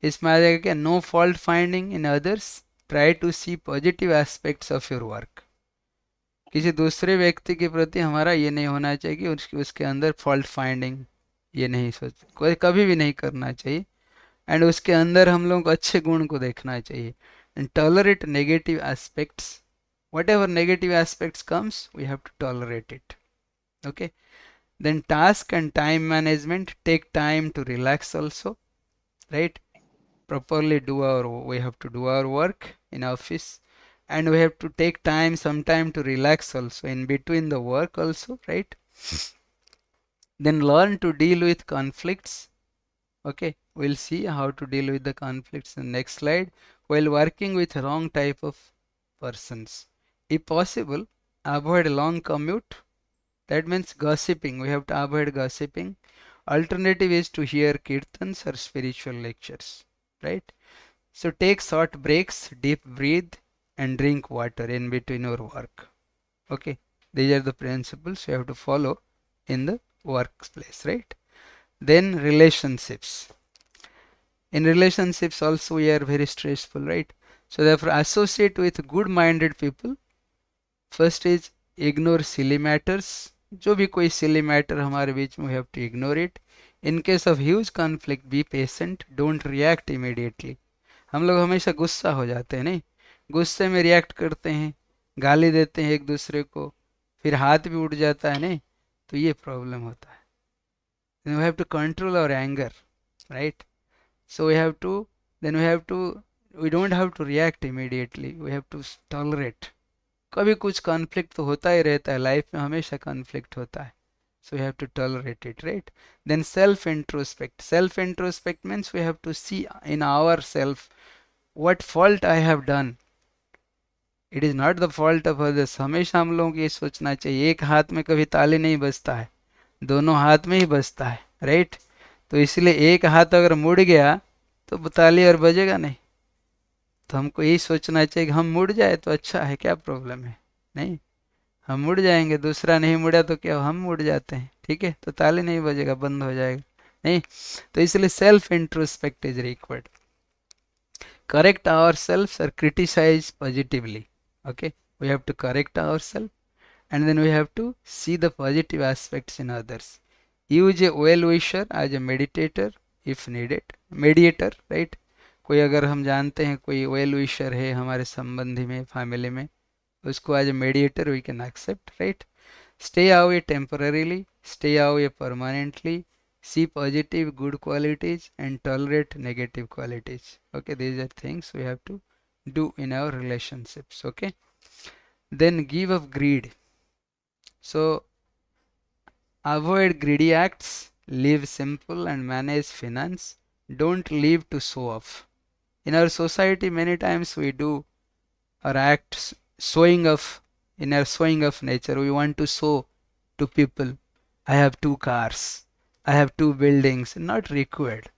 इसमें आ जाएगा क्या, no fault finding in others, try to see positive aspects of your work। किसी दूसरे व्यक्ति के प्रति हमारा ये नहीं होना चाहिए कि उसके अंदर फॉल्ट फाइंडिंग, ये नहीं सोच, कोई कभी भी नहीं करना चाहिए। एंड उसके अंदर हम लोग को अच्छे गुण को देखना चाहिए। And tolerate negative aspects, whatever negative aspects comes we have to tolerate it, okay. Then task and time management, take time to relax also, right? Properly we have to do our work in office, and we have to take time, some time to relax also in between the work also, right? Then learn to deal with conflicts, okay. We'll see how to deal with the conflicts in the next slide. While working with wrong type of persons, if possible, avoid long commute. That means gossiping. We have to avoid gossiping. Alternative is to hear kirtans or spiritual lectures, right? So take short breaks, deep breathe, and drink water in between your work. Okay, these are the principles you have to follow in the workplace, right? Then relationships. In relationships also we are very stressful, right? So therefore associate with good-minded people. First is ignore silly matters. जो भी कोई सिली matter हमारे बीच में, we have to ignore it. In case of huge conflict be patient, don't react immediately. हम लोग हमेशा गुस्सा हो जाते हैं, नहीं, गुस्से में रिएक्ट करते हैं, गाली देते हैं एक दूसरे को, फिर हाथ भी उठ जाता है, नहीं, तो ये प्रॉब्लम होता है। We have to control our anger, right? So we have to, we don't have to react immediately, we have to tolerate. कभी कुछ कॉन्फ्लिक्ट तो होता ही रहता है, लाइफ में हमेशा कॉन्फ्लिक्ट होता है, so we have to tolerate it, right? Then self introspect. Self introspect means we have to see in our self what fault I have done, it is not the fault of others. हमेशा हम लोगों को ये सोचना चाहिए, एक हाथ में कभी ताली नहीं बजता है, दोनों हाथ में ही बजता है, राइट? तो इसलिए एक हाथ अगर मुड़ गया तो ताली और बजेगा नहीं। तो हमको यही सोचना चाहिए कि हम मुड़ जाए तो अच्छा है, क्या प्रॉब्लम है, नहीं, हम मुड़ जाएंगे, दूसरा नहीं मुड़ा तो क्या, हम मुड़ जाते हैं, ठीक है, तो ताली नहीं बजेगा, बंद हो जाएगा, नहीं। तो इसलिए self introspect is required. Correct our self और criticise positively, okay, we have to correct ourselves, and then we have to see the positive aspects in others. Use a well wisher as a meditator if needed, mediator, right? कोई अगर हम जानते हैं कोई well wisher है हमारे संबंधी में, फैमिली में, उसको as a mediator we can accept, right? Stay away temporarily, stay away permanently, see positive good qualities and tolerate negative qualities, okay. These are things we have to do in our relationships, okay. Then give up greed. So avoid greedy acts, live simple and manage finance. Don't live to show off. In our society many times we do or act showing off, in our showing off nature. We want to show to people, I have 2 cars, I have 2 buildings. Not required.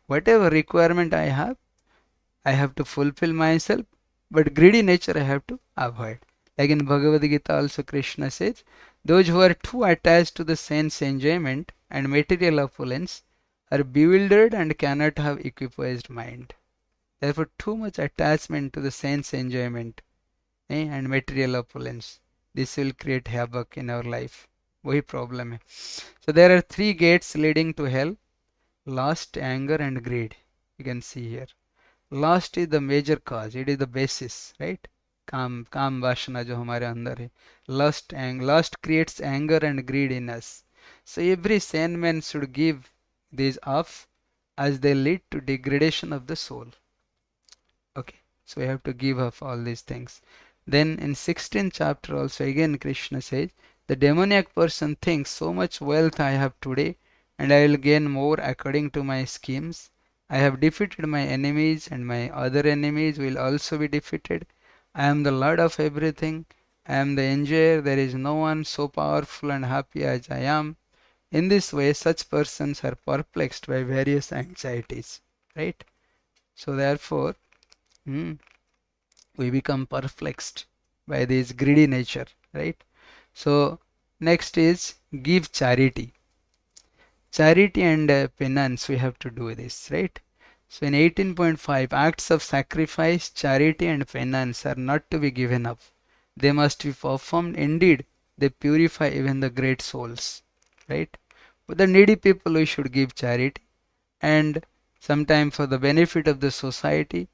Whatever requirement I have to fulfill myself, but greedy nature I have to avoid. Like in Bhagavad Gita also Krishna says, those who are too attached to the sense enjoyment and material opulence are bewildered and cannot have equipoised mind. Therefore, too much attachment to the sense enjoyment and material opulence, this will create havoc in our life. वही problem है. So there are 3 gates leading to hell: lust, anger and greed. You can see here. Lust is the major cause, it is the basis, right? काम वासना जो हमारे अंदर है. Lust creates anger and greed in us. So every sane man should give these up, as they lead to degradation of the soul. Okay, so we have to give up all these things. Then in 16th chapter also again Krishna says, the demoniac person thinks, so much wealth I have today, and I will gain more according to my schemes. I have defeated my enemies, and my other enemies will also be defeated. I am the Lord of everything. I am the enjoyer. There is no one so powerful and happy as I am. In this way, such persons are perplexed by various anxieties, right? So therefore, we become perplexed by this greedy nature, right? So next is give charity. Charity and penance, we have to do this, right? So in 18.5, acts of sacrifice, charity and penance are not to be given up. They must be performed. Indeed, they purify even the great souls, right? For the needy people, we should give charity, and sometime for the benefit of the society,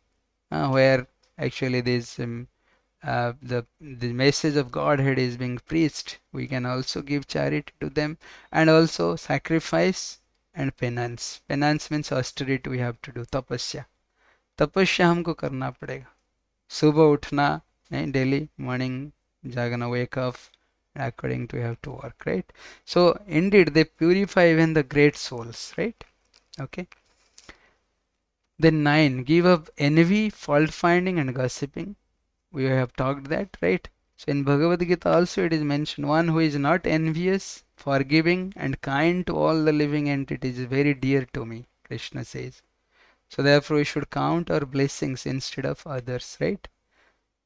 where actually this the message of Godhead is being preached, we can also give charity to them, and also sacrifice and penance. Penance means austerity we have to do, tapasya. तपस्या हमको करना पड़ेगा. सुबह उठना, नहीं, daily morning jagana, wake up, according to you have to work, right? So indeed they purify even the great souls, right? Okay. Then 9, give up envy, fault finding and gossiping. We have talked that, right? So in Bhagavad Gita also it is mentioned, one who is not envious, forgiving and kind to all the living entities is very dear to me, Krishna says. So therefore we should count our blessings instead of others, right?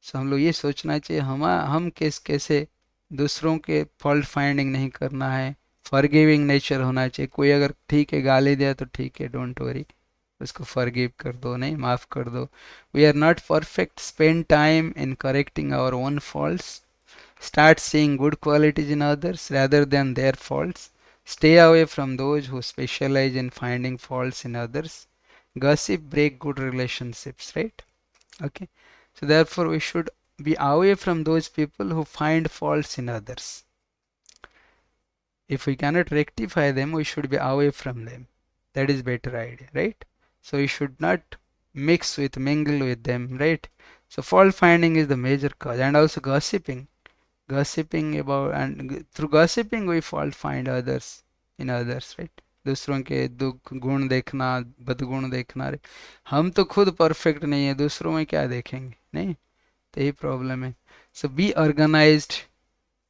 So हम लोग ये सोचना चाहिए हम कैसे दूसरों के fault finding नहीं करना है, फॉरगिविंग नेचर होना चाहिए. कोई अगर ठीक है गाली दिया तो ठीक है, डोंट वरी, उसको फॉरगिव कर दो, नहीं, माफ कर दो. We are not perfect. Spend time in correcting our own faults. Start seeing good qualities in others rather than their faults. Stay away from those who specialize in finding faults in others. Gossip break good relationships, right? Okay, so therefore we should be away from those people who find faults in others. If we cannot rectify them, we should be away from them. That is better idea, right? So you should not mingle with them, right? So fault finding is the major cause, and also gossiping about, and through gossiping we fault find others in others, right? दूसरों के दुख गुण देखना, बदगुण देखना. हम तो खुद perfect नहीं है, दूसरों में क्या देखेंगे, नहीं, तो यही प्रॉब्लम है. So be organized,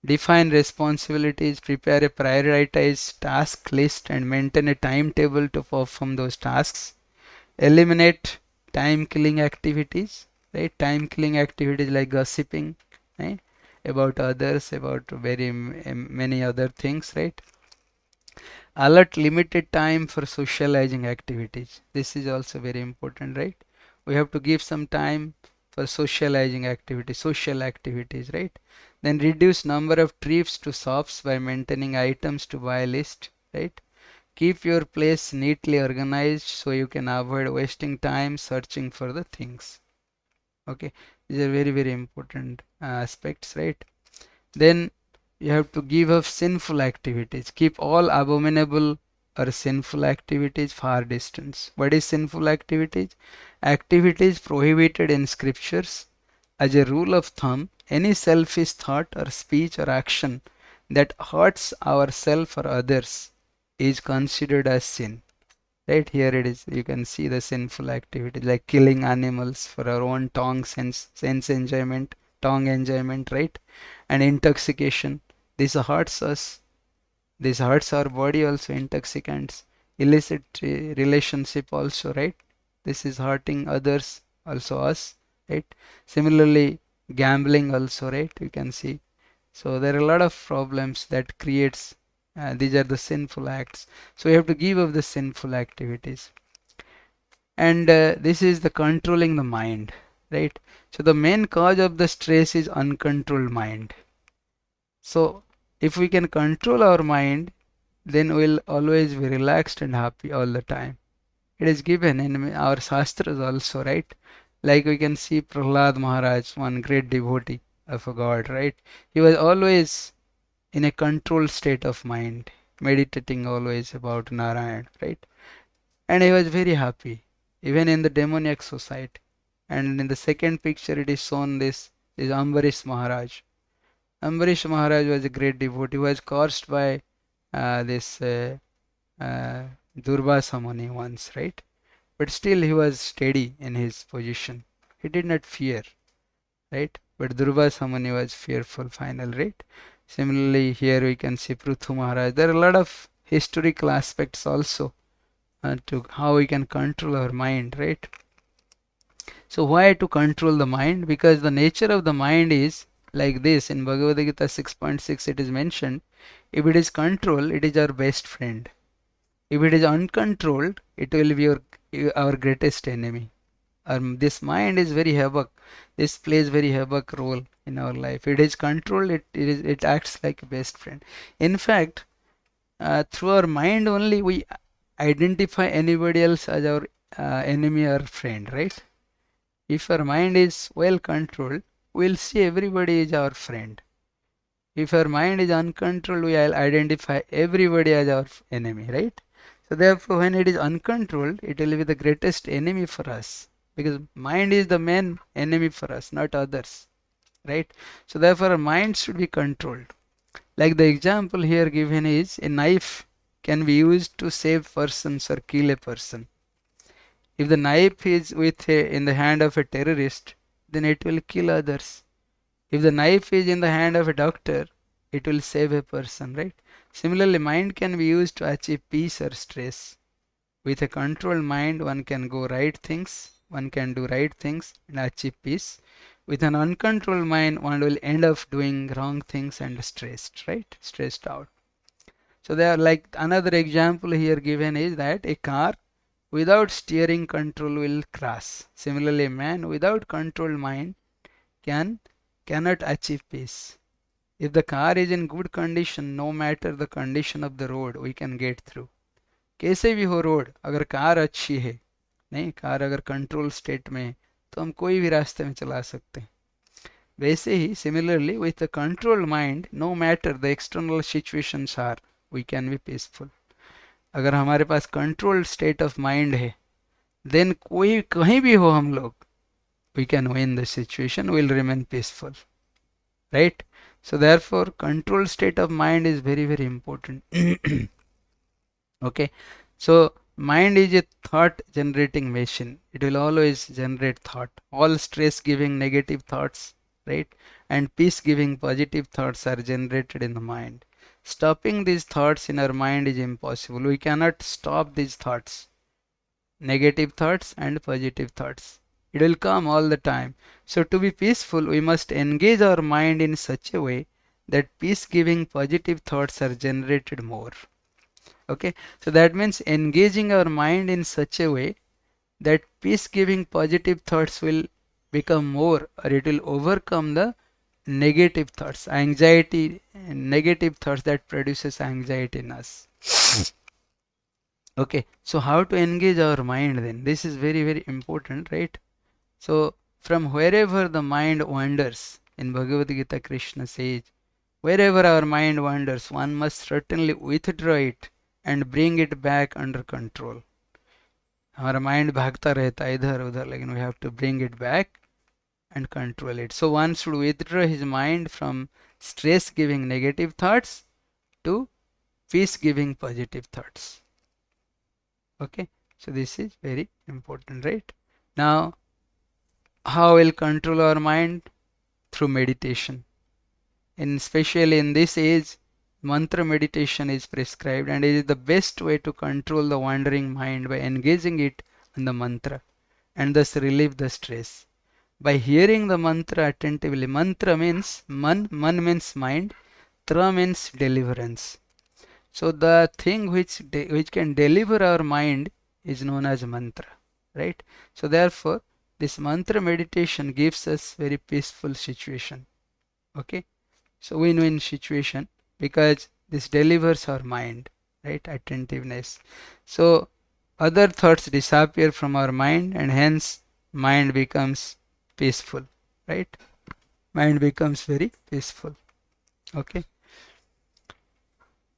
define responsibilities, prepare a prioritized task list and maintain a timetable to perform those tasks. Eliminate time killing activities, right? Time killing activities like gossiping, right? About others, about very many other things, right? Allot limited time for socializing activities. This is also very important, right? We have to give some time for socializing activities, social activities, right? Then reduce number of trips to shops by maintaining items to buy list, right? Keep your place neatly organized so you can avoid wasting time searching for the things. Okay, these are very, very important aspects, right? Then you have to give up sinful activities. Keep all abominable or sinful activities far distance. What is sinful activities? Activities prohibited in scriptures. As a rule of thumb, any selfish thought or speech or action that hurts ourselves or others is considered as sin. Right here it is, you can see the sinful activities like killing animals for our own sense enjoyment, tongue enjoyment, right? And intoxication. This hurts us. This hurts our body also, intoxicants. Illicit relationship also, right? This is hurting others, also us, right? Similarly, gambling also, right? You can see. So there are a lot of problems that creates, these are the sinful acts. So we have to give up the sinful activities. And this is the controlling the mind, right? So the main cause of the stress is uncontrolled mind. So if we can control our mind, then we'll always be relaxed and happy all the time. It is given in our shastras also, right? Like we can see Prahlad Maharaj, one great devotee of a god, right? He was always in a controlled state of mind, meditating always about Narayan, right? And he was very happy, even in the demoniac society. And in the second picture, it is shown this is Ambarish Maharaj. Ambarish Maharaj was a great devotee who was cursed by this Durvasa Muni once, right? But still he was steady in his position. He did not fear, right? But Durvasa Muni was fearful final, right? Similarly, here we can see Prithu Maharaj. There are a lot of historical aspects also to how we can control our mind, right? So why to control the mind? Because the nature of the mind is like this. In Bhagavad Gita 6.6 it is mentioned, if it is controlled, it is our best friend. If it is uncontrolled, it will be our greatest enemy. This mind is very havoc. This plays very havoc role in our life. It is controlled, it acts like a best friend. In fact, through our mind only we identify anybody else as our enemy or friend, right? If our mind is well controlled, we'll see everybody is our friend. If our mind is uncontrolled, we'll identify everybody as our enemy, right? So therefore, when it is uncontrolled, it will be the greatest enemy for us, because mind is the main enemy for us, not others, right? So therefore, our mind should be controlled. Like the example here given is, a knife can be used to save persons or kill a person. If the knife is in the hand of a terrorist, then it will kill others. If the knife is in the hand of a doctor, it will save a person, right? Similarly, mind can be used to achieve peace or stress. With a controlled mind, one can do right things and achieve peace. With an uncontrolled mind, one will end up doing wrong things and stressed, right? Stressed out. So there are, like, another example here given is that a car without steering control will crash. Similarly, a man without controlled mind cannot achieve peace. If the car is in good condition, no matter the condition of the road, we can get through. कैसे भी हो road, अगर car अच्छी है, नहीं, car अगर control state में है, तो हम कोई भी रास्ते में चला सकते हैं. वैसे ही similarly with the controlled mind, no matter the external situations are, we can be peaceful. अगर हमारे पास कंट्रोल्ड स्टेट ऑफ माइंड है, देन कोई कहीं भी हो हम लोग, we can win the situation, will remain peaceful, right? So therefore, controlled state of mind is very, very important. Okay, so mind is a thought generating machine. It will always generate thought. All stress giving negative thoughts, right, and peace giving positive thoughts are generated in the mind. Stopping these thoughts in our mind is impossible. We cannot stop these thoughts, negative thoughts and positive thoughts. It will come all the time. So to be peaceful, we must engage our mind in such a way that peace giving positive thoughts are generated more. Okay, so that means engaging our mind in such a way that peace giving positive thoughts will become more, or it will overcome the negative thoughts, anxiety, negative thoughts that produces anxiety in us. Okay, so how to engage our mind then? This is very, very important, right? So from wherever the mind wanders, in Bhagavad Gita Krishna says, wherever our mind wanders, one must certainly withdraw it and bring it back under control. हमारा mind भागता रहता है इधर उधर, लेकिन we have to bring it back and control it. So one should withdraw his mind from stress giving negative thoughts to peace giving positive thoughts. Okay, so this is very important, right? Now, how will control our mind? Through meditation. Especially in this age, mantra meditation is prescribed, and it is the best way to control the wandering mind by engaging it in the mantra and thus relieve the stress. by hearing the mantra attentively. Mantra means man means mind, tra means deliverance. So the thing which can deliver our mind is known as mantra, right? So therefore, this mantra meditation gives us very peaceful situation. Okay, so win-win situation, because this delivers our mind, right? Attentiveness. So other thoughts disappear from our mind, and hence mind becomes peaceful, right? Mind becomes very peaceful. Okay,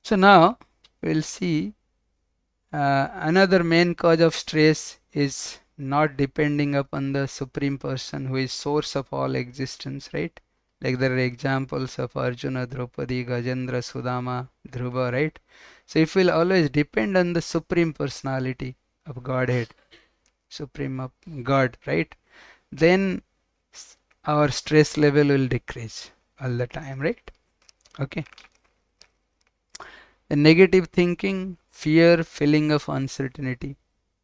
so now we'll see another main cause of stress is not depending upon the supreme person who is source of all existence, right? Like there are examples of Arjuna, Draupadi, Gajendra, Sudama, Dhruva, right? So if we'll always depend on the supreme personality of Godhead, supreme of God, right, then our stress level will decrease all the time, right? Okay. The negative thinking, fear, feeling of uncertainty.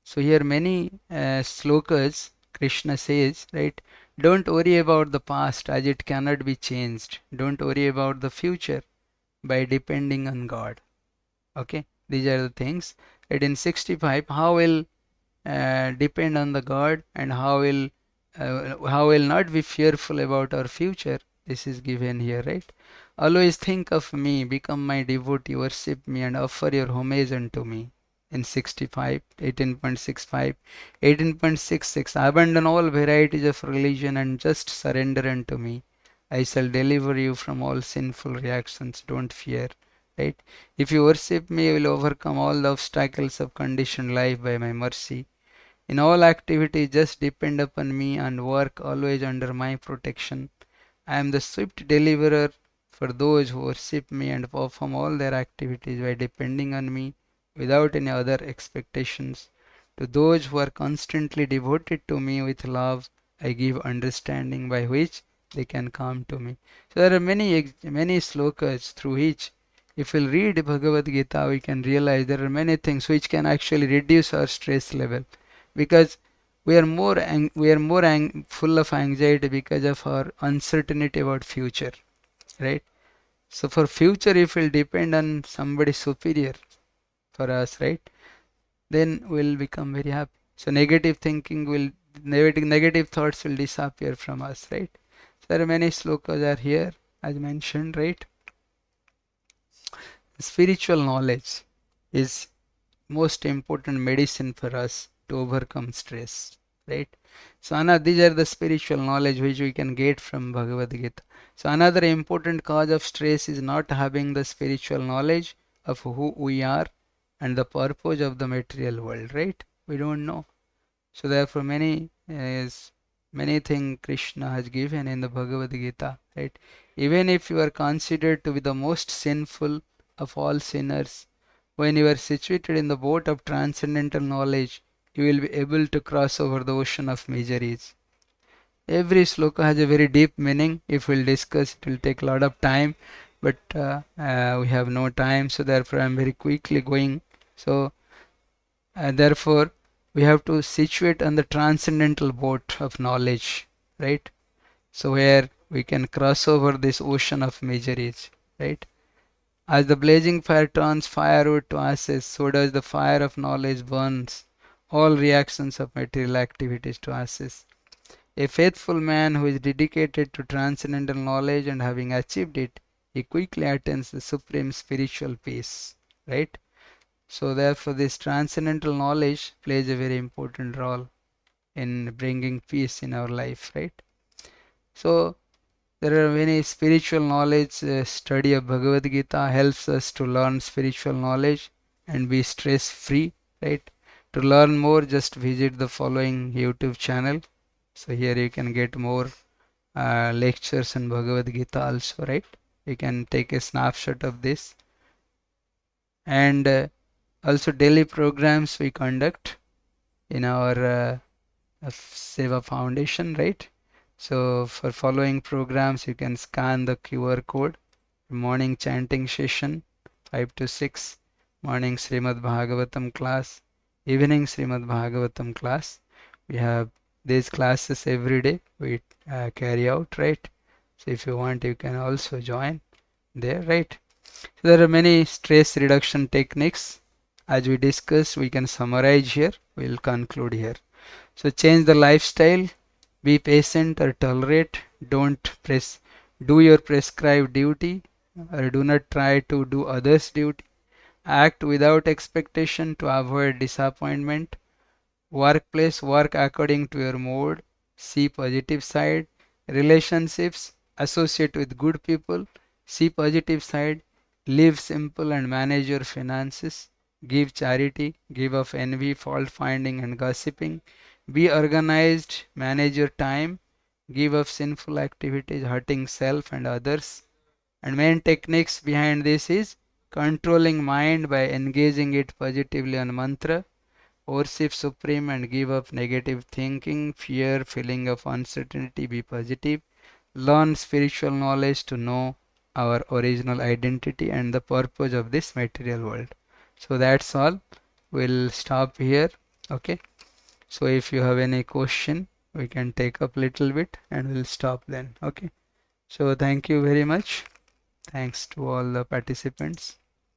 So here many slokas Krishna says, right, don't worry about the past as it cannot be changed. Don't worry about the future by depending on God. Okay, these are the things. Right, in 65, how will depend on the God, and how will not be fearful about our future. This is given here, right? Always think of me, become my devotee, worship me, and offer your homage unto me. In 65, 18.65, 18.66, abandon all varieties of religion and just surrender unto me. I shall deliver you from all sinful reactions. Don't fear, right? If you worship me, you will overcome all the obstacles of conditioned life by my mercy. In all activities, just depend upon me and work always under my protection. I am the swift deliverer for those who worship me and perform all their activities by depending on me without any other expectations. To those who are constantly devoted to me with love, I give understanding by which they can come to me. So there are many slokas through which, if we'll read Bhagavad Gita, we can realize there are many things which can actually reduce our stress level, because we are more full of anxiety because of our uncertainty about future, right? So for future, if we'll depend on somebody superior for us, right, then we'll become very happy. So negative thinking will, negative thoughts will disappear from us, right? So there are many slokas are here as mentioned, right? Spiritual knowledge is most important medicine for us to overcome stress, right? So these are the spiritual knowledge which we can get from Bhagavad Gita. So another important cause of stress is not having the spiritual knowledge of who we are and the purpose of the material world, right? We don't know. So therefore many things Krishna has given in the Bhagavad Gita, right? Even if you are considered to be the most sinful of all sinners, when you are situated in the boat of transcendental knowledge, you will be able to cross over the ocean of miseries. Every sloka has a very deep meaning. If we'll discuss, it will take a lot of time, but we have no time, so therefore I'm very quickly going. So therefore we have to situate on the transcendental boat of knowledge, right? So where we can cross over this ocean of miseries, right? As the blazing fire turns firewood to ashes, so does the fire of knowledge burns all reactions of material activities to ashes. A faithful man who is dedicated to transcendental knowledge and having achieved it, he quickly attains the supreme spiritual peace, right? So therefore this transcendental knowledge plays a very important role in bringing peace in our life, right? So there are many spiritual knowledge. Study of Bhagavad Gita helps us to learn spiritual knowledge and be stress free, right? To learn more, just visit the following YouTube channel. So here you can get more lectures on Bhagavad Gita also, right? You can take a snapshot of this. And also daily programs we conduct in our Seva Foundation, right? So for following programs, you can scan the QR code. Morning chanting session 5 to 6, morning Srimad Bhagavatam class, evening Srimad Bhagavatam class. We have these classes every day we carry out, right? So if you want, you can also join there, right? So there are many stress reduction techniques. As we discussed, we can summarize here. We'll conclude here. So change the lifestyle, be patient or tolerate, don't do your prescribed duty, or do not try to do others' duty. Act without expectation to avoid disappointment. Workplace, work according to your mood. See positive side. Relationships, associate with good people. See positive side. Live simple and manage your finances. Give charity. Give up envy, fault finding and gossiping. Be organized. Manage your time. Give up sinful activities hurting self and others. And main techniques behind this is controlling mind by engaging it positively on mantra. Worship Supreme and give up negative thinking, fear, feeling of uncertainty, be positive. Learn spiritual knowledge to know our original identity and the purpose of this material world. So that's all. We'll stop here. Okay. So if you have any question, we can take up little bit and we'll stop then. Okay. So thank you very much. Thanks to all the participants.